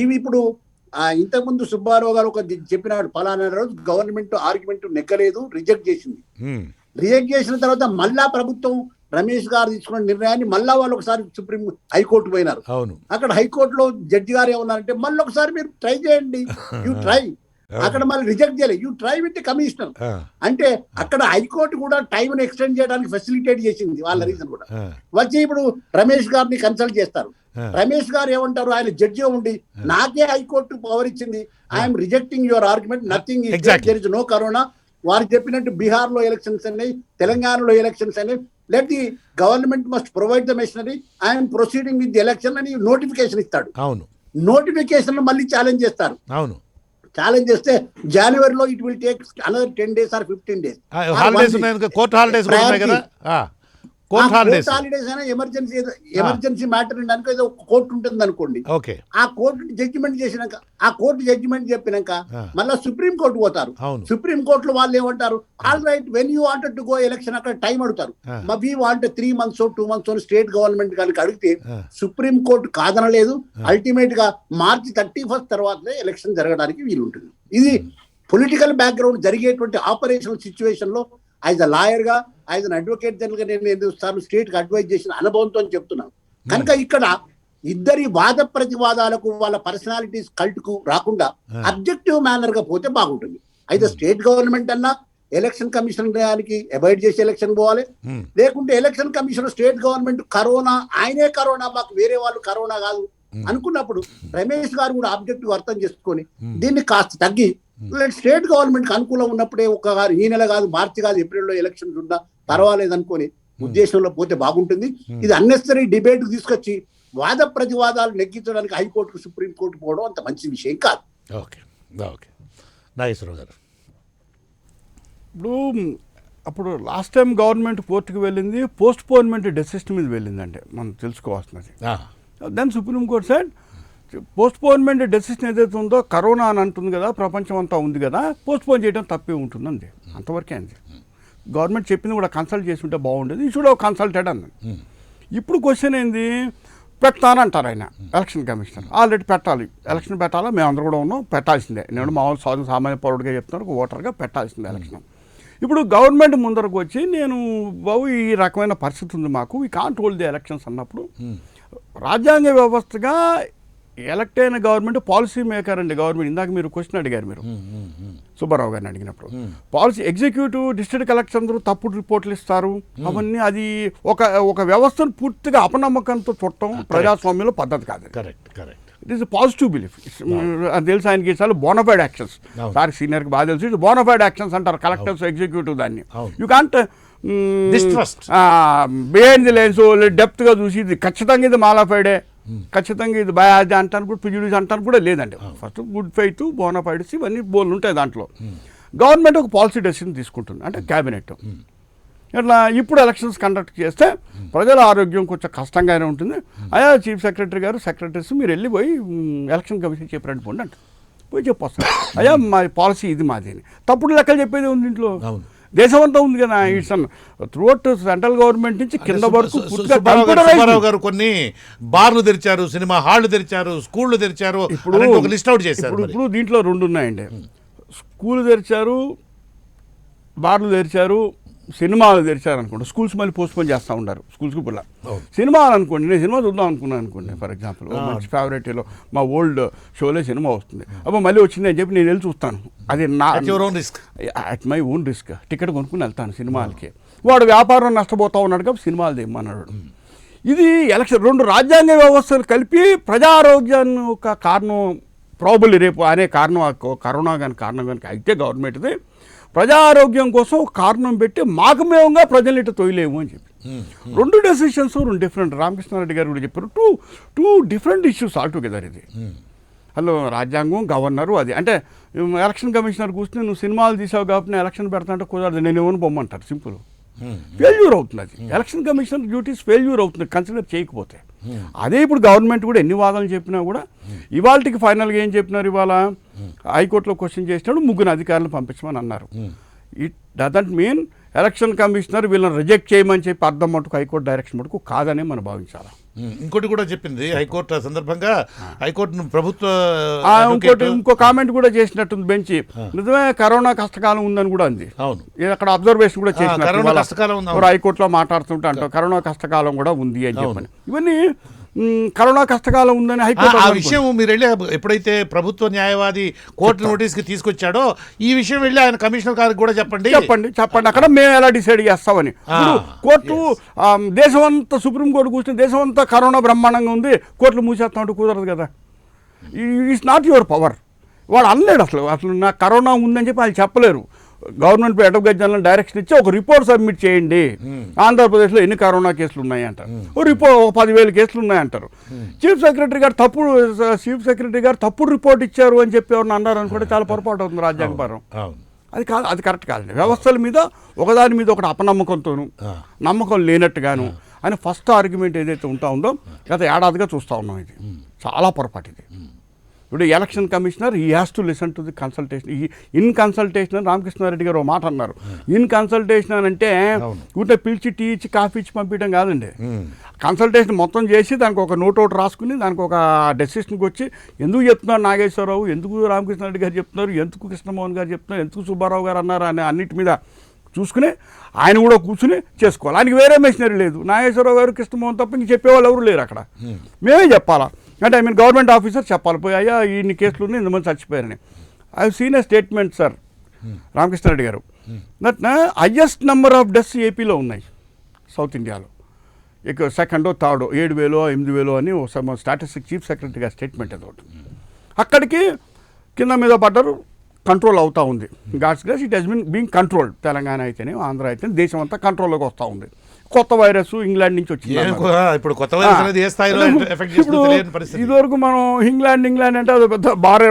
ఇవి ఇప్పుడు ఇంతకుముందు సుబ్బారావు గారు ఒక చెప్పినాడు, ఫలానా రోజు గవర్నమెంట్ ఆర్గ్యుమెంట్ నెగ్గలేదు, రిజెక్ట్ చేసింది. రిజెక్ట్ చేసిన తర్వాత మళ్ళా ప్రభుత్వం రమేష్ గారు తీసుకున్న నిర్ణయాన్ని మళ్ళా వాళ్ళు ఒకసారి సుప్రీం హైకోర్టు పోయినారు. అక్కడ హైకోర్టులో జడ్జి గారు ఏమన్నారంటే మళ్ళీ ఒకసారి మీరు ట్రై చేయండి, యూ ట్రై. అక్కడ మళ్ళీ రిజెక్ట్ చేయలేదు, యూ ట్రై విత్ కమిషనర్. అంటే అక్కడ హైకోర్టు కూడా టైం ఎక్స్టెండ్ చేయడానికి ఫెసిలిటేట్ చేసింది వాళ్ళ రీజన్ కూడా. వచ్చి ఇప్పుడు రమేష్ గారిని కన్సల్ట్ చేస్తారు. రమేష్ గారు ఏమంటారు, ఆయన జడ్జి ఉండి నాకే హైకోర్టు పవర్ ఇచ్చింది, I'm rejecting your argument, nothing there is no corona. వారు చెప్పినట్టు బీహార్ లో ఎలక్షన్స్ అన్నాయి, తెలంగాణలో ఎలక్షన్స్ అన్నాయి, let the government must provide the machinery, I'm proceeding with the election అని నోటిఫికేషన్ ఇస్తాడు. నోటిఫికేషన్ మళ్ళీ ఛాలెంజ్ చేస్తారు. ఛాలెంజ్ చేస్తే జనవరిలో it will take another 10 days or 15 days. Court holidays అయినా ఎమర్జెన్సీ మ్యాటర్ అనుకో, ఏదో కోర్టు ఉంటుంది అనుకోండి. ఆ కోర్టు జడ్జిమెంట్ చేసినాక, ఆ కోర్టు జడ్జిమెంట్ చెప్పినాక మళ్ళీ సుప్రీం కోర్టు పోతారు. సుప్రీం కోర్టులో వాళ్ళు ఏమంటారు, all right when you wanted to go election, అక్కడ టైం అడుగుతారు. We want 3 months 2 months state government కనుక అడిగితే సుప్రీం కోర్టు కాదనలేదు. అల్టిమేట్ గా March 31st తర్వాతనే ఎలక్షన్ జరగడానికి వీలుంటుంది. ఇది పొలిటికల్ బ్యాక్గ్రౌండ్ జరిగేటువంటి ఆపరేషనల్ సిచ్యువేషన్ లో యాజ్ అ లాయర్ గా, యాజ్ అన్ అడ్వకేట్ జనరల్ గా నేను ఎదురుస్తాను, స్టేట్ కి అడ్వైజ్ చేసిన అనుభవంతో చెప్తున్నాను. కనుక ఇక్కడ ఇద్దరి వాద ప్రతివాదాలకు, వాళ్ళ పర్సనాలిటీస్ కల్ట్ కు రాకుండా అబ్జెక్టివ్ మేనర్ గా పోతే బాగుంటుంది. అయితే స్టేట్ గవర్నమెంట్ అన్నా ఎలక్షన్ కమిషన్ నిర్ణయానికి అవాయిడ్ చేసి ఎలక్షన్ పోవాలి, లేకుంటే election commission state government corona, ఆయనే కరోనా, మాకు వేరే వాళ్ళు కరోనా కాదు అనుకున్నప్పుడు రమేష్ గారు కూడా ఆబ్జెక్టివ్ అర్థం చేసుకొని దీన్ని కాస్త తగ్గి స్టేట్ గవర్నమెంట్ కి అనుకూలం ఉన్నప్పుడే ఈ నెల కాదు, మార్చి కాదు, ఏప్రిల్లో ఎలక్షన్స్ ఉన్నా పర్వాలేదు అనుకోని ఉద్దేశంలో పోతే బాగుంటుంది. ఇది అన్నెసరీ డిబేట్ తీసుకొచ్చి వాద ప్రతివాదాలు నెగ్గించడానికి హైకోర్టుకు సుప్రీం కోర్టు పోవడం అంత మంచి విషయం కాదు. ఇప్పుడు అప్పుడు లాస్ట్ టైం గవర్నమెంట్ కోర్టుకు వెళ్ళింది పోస్ట్ పోన్మెంట్ డెసిషన్ మీద వెళ్ళిందంటే మనం తెలుసుకోవాల్సినది. Then supreme court side postponement decision ఏదైతే ఉందో, కరోనా అని అంటుంది కదా, ప్రపంచం అంతా ఉంది కదా, పోస్ట్ పోన్ చేయడం తప్పే ఉంటుందండి, అంతవరకే అంది. గవర్నమెంట్ చెప్పింది కూడా కన్సల్ట్ చేసి ఉంటే బాగుండేది, ఈ షుడ్ హావ్ కన్సల్టెడ్ అన్నది. ఇప్పుడు క్వశ్చన్ ఏంది, పెడతానంటారు ఆయన ఎలక్షన్ కమిషనర్. ఆల్రెడీ పెట్టాలి, ఎలక్షన్ పెట్టాలా, మేము అందరూ కూడా ఉన్నాం, పెట్టాల్సిందే. నేను మామూలు సామాన్య పౌరుడిగా చెప్తున్నాను, ఒక ఓటర్గా పెట్టాల్సిందే ఎలక్షన్. ఇప్పుడు గవర్నమెంట్ ముందరకు వచ్చి నేను బాబు ఈ రకమైన పరిస్థితి ఉంది మాకు ఈ కాంట్ హోల్డ్ ది ఎలక్షన్స్ అన్నప్పుడు రాజ్యాంగ వ్యవస్థగా ఎలక్ట్ అయిన గవర్నమెంట్ పాలసీ మేకర్ అండి గవర్నమెంట్. ఇందాక మీరు క్వశ్చన్ అడిగారు మీరు సుబ్బారావు గారిని అడిగినప్పుడు పాలసీ ఎగ్జిక్యూటివ్ డిస్ట్రిక్ట్ కలెక్టర్ అందరూ తప్పుడు రిపోర్ట్లు ఇస్తారు అవన్నీ అది ఒక వ్యవస్థను పూర్తిగా అపనమ్మకంతో చుట్టం ప్రజాస్వామ్యంలో పద్ధతి కాదు. Correct correct. It is positive belief. అది తెలుసు ఆయనకి చాలా బోనఫైడ్ యాక్షన్స్. సార్ సీనియర్కి బాగా తెలుసు ఇది బోనఫైడ్ యాక్షన్స్ అంటారు కలెక్టర్స్ ఎగ్జిక్యూటివ్ దాన్ని. You can't behind the lines డెప్త్గా చూసి ఇది ఖచ్చితంగా ఇది మాలాఫైడే ఖచ్చితంగా ఇది అది అంటాను కూడా ప్రిజుడిస్ అంటాను కూడా లేదండి. ఫస్ట్ గుడ్ ఫెయిత్ బోనఫైడ్స్ ఇవన్నీ బోన్లు ఉంటాయి దాంట్లో. గవర్నమెంట్ ఒక పాలసీ డెసిషన్ తీసుకుంటుంది అంటే క్యాబినెట్. ఇట్లా ఇప్పుడు ఎలక్షన్స్ కండక్ట్ చేస్తే ప్రజల ఆరోగ్యం కొంచెం కష్టంగానే ఉంటుంది. అయ్యా చీఫ్ సెక్రటరీ గారు సెక్రటరీస్ మీరు వెళ్ళిపోయి ఎలక్షన్ కమిషన్ చెప్పినట్టు పోండి అంటే పోయి చెప్పొస్తారు. అయ్యా మా పాలసీ ఇది మాది అని తప్పుడు లెక్కలు చెప్పేది ఉంది ఇంట్లో. దేశం అంతా ఉంది కదా. ఇట్స్ త్రూఅవుట్ సెంట్రల్ గవర్నమెంట్ నుంచి కింద వరకు సుబ్బారావు గారు కొన్ని బార్లు తెరిచారు, సినిమా హాళ్లు తెరిచారు, స్కూళ్ళు తెరిచారు, ఇప్పుడు లిస్ట్ అవుట్ చేశారు. ఇప్పుడు దీంట్లో 2 ఉన్నాయండి. స్కూల్ తెరిచారు, బార్లు తెరిచారు, సినిమాలు తెరిచారు అనుకోండి. స్కూల్స్ మళ్ళీ పోస్ట్పోన్ చేస్తూ ఉంటారు. స్కూల్స్కి ఇప్పుడు సినిమాలు అనుకోండి, నేను సినిమా చూద్దాం అనుకున్నాను అనుకోండి. ఫర్ ఎగ్జాంపుల్ మంచి ఫేవరెట్లో మా ఓల్డ్ షోలో సినిమా వస్తుంది, అబ్బా మళ్ళీ వచ్చింది అని చెప్పి నేను వెళ్ళి చూస్తాను. అది నా at my own risk. Ticket కొనుక్కుని వెళ్తాను సినిమాలకి. వాడు వ్యాపారం నష్టపోతూ ఉన్నాడు కాబట్టి సినిమాలు తెమ్మన్నాడు. ఇది ఎలక్షన్ 2 రాజ్యాంగ వ్యవస్థలు కలిపి ప్రజారోగ్యాన్ని ఒక కారణం ప్రాబుల్ రేపు అనే కారణం కరోనా కానీ కారణం కనుక అయితే గవర్నమెంట్ది ప్రజా ఆరోగ్యం కోసం ఒక కారణం పెట్టి మాకు మేముగా ప్రజలు ఇటు తొయలేము అని చెప్పి 2 డెసిషన్స్ 2 డిఫరెంట్. రామకృష్ణారెడ్డి గారు కూడా చెప్పారు two different issues all together. ఇది హలో రాజ్యాంగం గవర్నరు అది అంటే ఎలక్షన్ కమిషనర్ కూర్చుని నువ్వు సినిమాలు తీసావు కాబట్టి నేను ఎలక్షన్ పెడతా అంటే కుదరదు, నేను ఏమని బొమ్మంటారు. సింపుల్ ఫెయిల్యూర్ అవుతుంది. అది ఎలక్షన్ కమిషనర్ డ్యూటీస్ ఫెయిల్యూర్ అవుతుంది కన్సిడర్ చేయకపోతే. అదే ఇప్పుడు గవర్నమెంట్ కూడా ఎన్ని వాదనలు చెప్పినా కూడా ఇవాళకి ఫైనల్గా ఏం చెప్పినారు, ఇవాళ హైకోర్టులో క్వశ్చన్ చేసినాడు 3 అధికారులను పంపించమని అన్నారు. It doesn't mean election commissioner వీళ్ళని రిజెక్ట్ చేయమని చెప్పి అర్థం మటుకు హైకోర్టు డైరెక్షన్ మటుకు కాదనే మనం భావించాలి. ఇంకోటి కూడా చెప్పింది హైకోర్టు సందర్భంగా హైకోర్టు ప్రభుత్వ ఇంకో కామెంట్ కూడా చేసినట్టుంది బెంచ్. నిజమే కరోనా కష్టకాలం ఉందని కూడా అంది. అవును అక్కడ అబ్జర్వేషన్ కూడా చేసినట్టు హైకోర్టులో మాట్లాడుతుంటే అంటారు కరోనా కష్టకాలం కూడా ఉంది అని చెప్పని. ఇవన్నీ కరోనా కష్టకాలం ఉందని హైకోర్టు ఆ విషయం మీరు వెళ్ళి ఎప్పుడైతే ప్రభుత్వ న్యాయవాది కోర్టు నోటీస్కి తీసుకొచ్చాడో ఈ విషయం వెళ్ళి ఆయన కమిషనర్ గారికి కూడా చెప్పండి అక్కడ మేము ఎలా డిసైడ్ చేస్తామని. కోర్టు దేశం అంతా సుప్రీంకోర్టు కూర్చుని దేశం అంతా కరోనా బ్రహ్మాండంగా ఉంది కోర్టులు మూసేస్తామంటే కుదరదు కదా. It's not your power. వాడు అనలేడు అసలు నాకు కరోనా ఉందని చెప్పి వాళ్ళు చెప్పలేరు. గవర్నమెంట్ అడ్వకేట్ జనరల్ డైరెక్షన్ ఇచ్చి ఒక రిపోర్ట్ సబ్మిట్ చేయండి, ఆంధ్రప్రదేశ్లో ఎన్ని కరోనా కేసులు ఉన్నాయి అంటారు. రిపోర్ట్ 10,000 కేసులు ఉన్నాయంటారు. చీఫ్ సెక్రటరీ గారు తప్పుడు రిపోర్ట్ ఇచ్చారు అని చెప్పి ఎవరిని అన్నారు అనుకుంటే చాలా పొరపాటు అవుతుంది రాజ్యాంగపరం. అది కాదు, అది కరెక్ట్ కాదండి. వ్యవస్థల మీద ఒకదాని మీద ఒకటి అపనమ్మకంతోనూ నమ్మకం లేనట్టుగాను అని ఫస్ట్ ఆర్గ్యుమెంట్ ఏదైతే ఉందో గత ఏడాదిగా చూస్తూ ఉన్నాం. ఇది చాలా పొరపాటు. ఇది ఇప్పుడు ఎలక్షన్ కమిషనర్ ఈ has to listen to the consultation. In consultation అని రామకృష్ణారెడ్డి గారు ఒక మాట అన్నారు. ఇన్ కన్సల్టేషన్ అని అంటే ఊటే పిలిచి టీ ఇచ్చి కాఫీ ఇచ్చి పంపించడం కాదండి. కన్సల్టేషన్ మొత్తం చేసి దానికి ఒక నోట్ అవుట్ రాసుకుని దానికి ఒక డెసిషన్కి వచ్చి ఎందుకు చెప్తున్నారు నాగేశ్వరరావు, ఎందుకు రామకృష్ణారెడ్డి గారు చెప్తున్నారు, ఎందుకు కృష్ణమోహన్ గారు చెప్తున్నారు, ఎందుకు సుబ్బారావు గారు అన్నారు అనే అన్నిటి మీద చూసుకుని ఆయన కూడా కూర్చుని చేసుకోవాలి. ఆయనకి వేరే మెషినరీ లేదు. నాగేశ్వరరావు గారు కృష్ణమోహన్ తప్ప ఇంక చెప్పేవాళ్ళు ఎవరు లేరు అక్కడ. మేమే చెప్పాలా అంటే గవర్నమెంట్ ఆఫీసర్ చెప్పాలి పోయి అయ్యా ఇన్ని కేసులు ఉన్నాయి ఇంతమంది చచ్చిపోయారని. I seen a statement sir Ramakrishna Reddy గారు that highest number of deaths ఏపీలో ఉన్నాయి సౌత్ ఇండియాలో. ఇక సెకండో థర్డో 7,000 8,000 అని స్టాటిస్టిక్ చీఫ్ సెక్రటరీ గారి స్టేట్మెంట్ అదొకటి. అక్కడికి కింద మీద పడ్డారు, కంట్రోల్ అవుతూ ఉంది. God's grace it has being controlled. Telangana అయితేనే ఆంధ్ర అయితేనే దేశం అంతా కంట్రోల్లోకి వస్తూ ఉంది. కొత్త వైరస్ ఇంగ్లాండ్ నుంచి వచ్చింది. ఇదివరకు మనం ఇంగ్లాండ్ అంటే అది పెద్ద బార్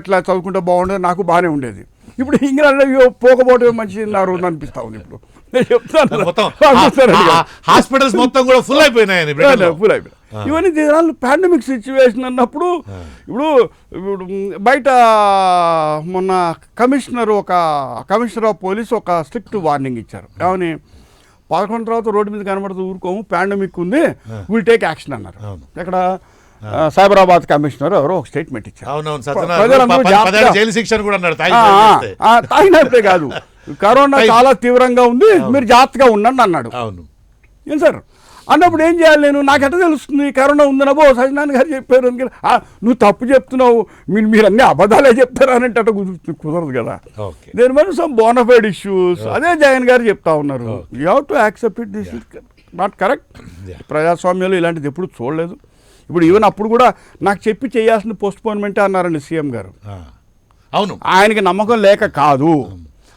ఎట్లా చదువుకుంటే బాగుండేది, నాకు బాగానే ఉండేది. ఇప్పుడు ఇంగ్లాండ్ పోకపోవడం మంచిది అనిపిస్తా ఉంది. ఇప్పుడు నేను చెప్తాను హాస్పిటల్స్ మొత్తం కూడా ఫుల్ అయిపోయినాయి. ఇవన్నీ దినాలు పాండమిక్ సిచ్యువేషన్ అన్నప్పుడు ఇప్పుడు బయట మొన్న కమిషనర్ ఆఫ్ పోలీస్ ఒక స్ట్రిక్ట్ వార్నింగ్ ఇచ్చారు. ఏమని 11 తర్వాత రోడ్డు మీద కనబడుతూ ఊరుకోము, పాండమిక్ ఉంది, విల్ టేక్ యాక్షన్ అన్నారు. ఇక్కడ సైబరాబాద్ కమిషనర్ ఎవరో ఒక స్టేట్మెంట్ ఇచ్చారు. తాగినప్పుడే కాదు కరోనా చాలా తీవ్రంగా ఉంది, మీరు జాగ్రత్తగా ఉండండి అన్నాడు. అవును. ఏం సార్ అన్నప్పుడు ఏం చేయాలి నేను? నాకెట్ట తెలుస్తుంది కరోనా ఉందనబో సత్యనారాయణ గారు చెప్పారు అని. నువ్వు తప్పు చెప్తున్నావు, మీరు అన్ని అబద్ధాలే చెప్తారు అని అంటే కుదరదు కదా. ఓకే. దేని మీద సమ్ బోనఫైడ్ ఇష్యూస్, అదే జగన్ గారు చెప్తా ఉన్నారు. You have to accept it, this is not correct. ప్రజాస్వామ్యంలో ఇలాంటిది ఎప్పుడు చూడలేదు. ఇప్పుడు ఈవెన్ అప్పుడు కూడా నాకు చెప్పి చేయాల్సిన పోస్ట్పోన్మెంటే అన్నారండి సీఎం గారు. అవును, ఆయనకి నమ్మకం లేక కాదు,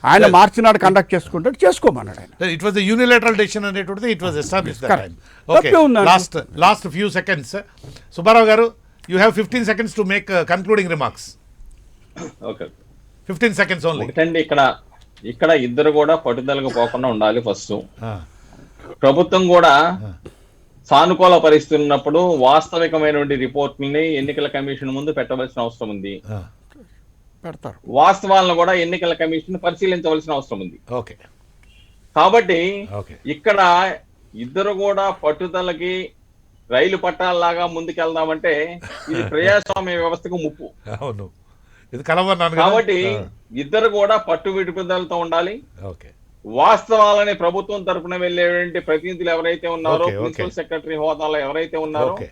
ఆయన మార్చి నాడు కండక్ట్ చేసుకుంటాడు, చేసుకోమన్నాడు ఆయన. ఇట్ వాజ్ యూనిలేటరల్ డెసిషన్ అనేటువంటిది it was established that time. Okay, తప్పే ఉందండి. లాస్ట్ ఫ్యూ సెకండ్స్ సుబ్బారావు గారు, you have 15 seconds to make concluding remarks. Okay, 15 seconds only. ఒకటండి, ఇక్కడ ఇద్దరు కూడా పట్టుదలకు పోకుండా ఉండాలి. ఫస్ట్ ప్రభుత్వం కూడా సానుకూల పరిస్థితి ఉన్నప్పుడు వాస్తవికమైనటువంటి రిపోర్ట్ని ఎన్నికల కమిషన్ ముందు పెట్టవలసిన అవసరం ఉంది. పెడతారు. వాస్తవాలను కూడా ఎన్నికల కమిషన్ పరిశీలించవలసిన అవసరం ఉంది. ఓకే. కాబట్టి ఓకే. ఇక్కడ ఇద్దరు కూడా పట్టుదలకి రైలు పట్టాలలాగా ముందుకెళ్దామంటే ఇది ప్రజాస్వామ్య వ్యవస్థకు ముప్పు. అవును, ఇది కలవన్నాను కదా. కాబట్టి ఇద్దరు కూడా పట్టు విడుపుదలతో ఉండాలి. ఓకే. వాస్తవాలని ప్రభుత్వం తరఫున వెళ్ళేటువంటి ప్రతినిధులు ఎవరైతే ఉన్నారో, ఓకే, ఓకే. ప్రిన్సిపల్ సెక్రటరీ హోదాలో ఎవరైతే ఉన్నారో ఓకే.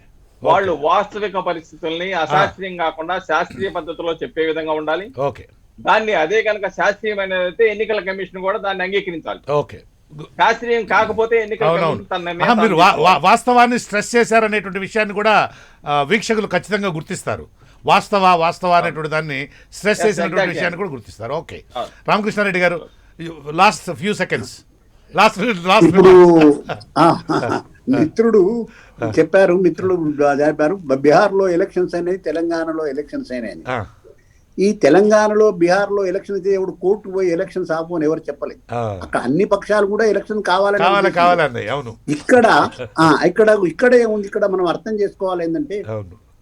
వాళ్ళు వాస్తవిక పరిస్థితుల్ని అశాస్త్రీయం కాకుండా శాస్త్రీయ పద్ధతిలో చెప్పే విధంగా ఉండాలి. ఓకే. దాన్ని అదే కనుక శాస్త్రీయమైనదైతే ఎన్నికల కమిషన్ కూడా దాన్ని అంగీకరించాలి. ఓకే. శాస్త్రీయం కాకపోతే ఎన్నికల అవునవును. కమిషన్ తన నిర్ణయం మీరు తాను తీసుకోవాలి. వాస్తవాన్ని స్ట్రెస్ చేశారనేటువంటి విషయాన్ని కూడా వీక్షకులు ఖచ్చితంగా గుర్తిస్తారు. వాస్తవ అనేటువంటి దాన్ని స్ట్రెస్ Yes, చేసినటువంటి exactly. విషయాన్ని కూడా గుర్తిస్తారు. ఓకే. అవును. రామకృష్ణారెడ్డి గారు, లాస్ట్ ఫ్యూ సెకండ్స్, లాస్ట్ ఇప్పుడు మిత్రుడు చెప్పారు, బీహార్ లో ఎలక్షన్స్ అయినాయి, తెలంగాణలో ఎలక్షన్స్ అయినాయి. ఈ తెలంగాణలో బీహార్ లో ఎలక్షన్ అయితే ఎవడు కోర్టు పోయి ఎలక్షన్స్ ఆపు అని ఎవరు చెప్పలేదు. అక్కడ అన్ని పక్షాలు కూడా ఎలక్షన్ కావాలని. అవును. ఇక్కడ ఏముంది, ఇక్కడ మనం అర్థం చేసుకోవాలి ఏంటంటే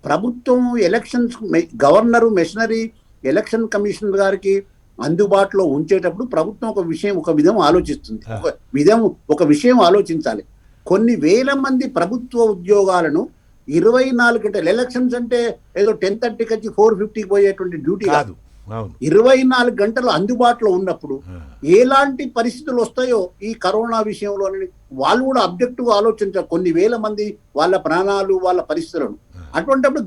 ప్రభుత్వం elections governor machinery election commissioner గారికి అందుబాటులో ఉంచేటప్పుడు ప్రభుత్వం ఒక విధం ఆలోచిస్తుంది. ఒక విషయం ఆలోచించాలి. కొన్ని వేల మంది ప్రభుత్వ ఉద్యోగాలను 24 గంటలు, ఎలక్షన్స్ అంటే ఏదో 10:30 వచ్చి 4:50 పోయేటువంటి డ్యూటీ కాదు. 24 గంటలు అందుబాటులో ఉన్నప్పుడు ఎలాంటి పరిస్థితులు వస్తాయో ఈ కరోనా విషయంలో వాళ్ళు కూడా అబ్జెక్టివ్ ఆలోచించారు. కొన్ని వేల మంది వాళ్ళ ప్రాణాలు, వాళ్ళ పరిస్థితులను. అటువంటిప్పుడు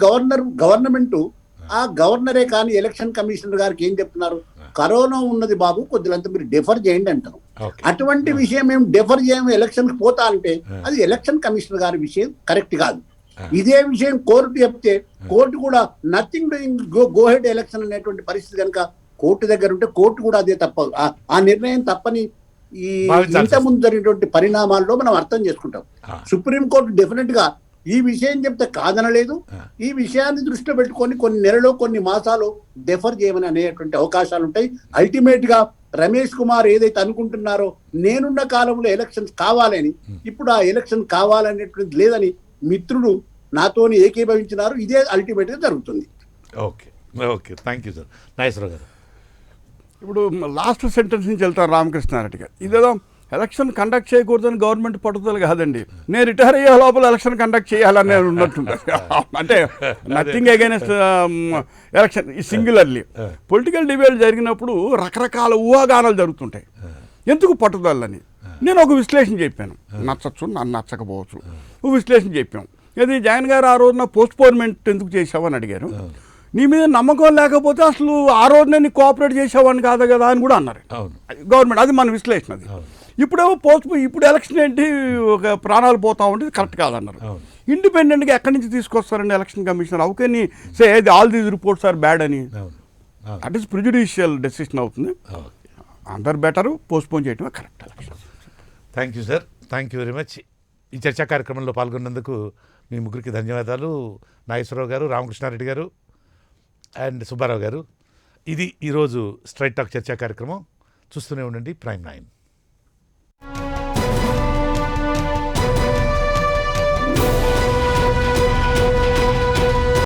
గవర్నమెంట్ ఆ గవర్నరే కానీ ఎలక్షన్ కమిషనర్ గారికి ఏం చెప్తున్నారు, కరోనా ఉన్నది బాబు, కొద్దిలంతా మీరు డెఫర్ చేయండి అంటారు. అటువంటి విషయం మేము డెఫర్ చేయము, ఎలక్షన్ పోతా అంటే అది ఎలక్షన్ కమిషనర్ గారి విషయం కరెక్ట్ కాదు. ఇదే విషయం కోర్టు చెప్తే కోర్టు కూడా nothing doing, go head election అనేటువంటి పరిస్థితి కనుక కోర్టు దగ్గర ఉంటే కోర్టు కూడా అదే తప్ప, ఆ నిర్ణయం తప్పని ఈ ఇంతకుముందు జరిగినటువంటి పరిణామాల్లో మనం అర్థం చేసుకుంటాం. సుప్రీంకోర్టు డెఫినెట్ గా ఈ విషయం చెప్తే కాదనలేదు. ఈ విషయాన్ని దృష్టిలో పెట్టుకొని కొన్ని నెలలు, కొన్ని మాసాలు డెఫర్ చేయమని అనేటువంటి అవకాశాలు ఉంటాయి. అల్టిమేట్ గా రమేష్ కుమార్ ఏదైతే అనుకుంటున్నారో నేనున్న కాలంలో ఎలక్షన్స్ కావాలని, ఇప్పుడు ఆ ఎలక్షన్ కావాలనేటువంటి లేదని మిత్రుడు నాతోని ఏకీభవించినారు. ఇదే అల్టిమేట్ గా జరుగుతుంది. Okay. Okay, thank you sir. Nageswara Rao garu, ఇప్పుడు లాస్ట్ సెంటెన్స్ నుంచి వెళ్తారు రామకృష్ణారెడ్డి గారు. ఇదేదో ఎలక్షన్ కండక్ట్ చేయకూడదని గవర్నమెంట్ పట్టుదల కాదండి, నేను రిటైర్ అయ్యే లోపల ఎలక్షన్ కండక్ట్ చేయాలని ఉన్నట్టుంది. అంటే nothing against election, సింగులర్లీ political debate జరిగినప్పుడు రకరకాల ఊహాగానాలు జరుగుతుంటాయి. ఎందుకు పట్టుదలని నేను ఒక విశ్లేషణ చెప్పాను. నచ్చచ్చు, నన్ను నచ్చకపోవచ్చు, ఒక విశ్లేషణ చెప్పాం. ఇది జగన్ గారు ఆ రోజున పోస్ట్పోన్మెంట్ ఎందుకు చేసావని అడిగారు. నీ మీద నమ్మకం లేకపోతే అసలు ఆ రోజునే నీ కోఆపరేట్ చేసేవాడిని కాదు కదా అని కూడా అన్నారు గవర్నమెంట్. అది మన విశ్లేషణ. అది ఇప్పుడేమో ఇప్పుడు ఎలక్షన్ ఏంటి, ఒక ప్రాణాలు పోతా ఉంటే కరెక్ట్ కాదన్నారు. ఇండిపెండెంట్గా ఎక్కడి నుంచి తీసుకొస్తారండి election commissioner? How can say all these reports are bad అని? దట్ ఈస్ ప్రిజుడిషియల్ డెసిషన్ అవుతుంది. అందరు బెటరు పోస్ట్పోన్ చేయటమే correct election. Thank you sir, thank you very much. ఈ చర్చా కార్యక్రమంలో పాల్గొన్నందుకు మీ ముగ్గురికి ధన్యవాదాలు. నాగేశ్వరరావు గారు, రామకృష్ణారెడ్డి గారు అండ్ సుబ్బారావు గారు. ఇది ఈరోజు స్ట్రైట్ టాక్ చర్చా కార్యక్రమం. చూస్తూనే ఉండండి Prime 9.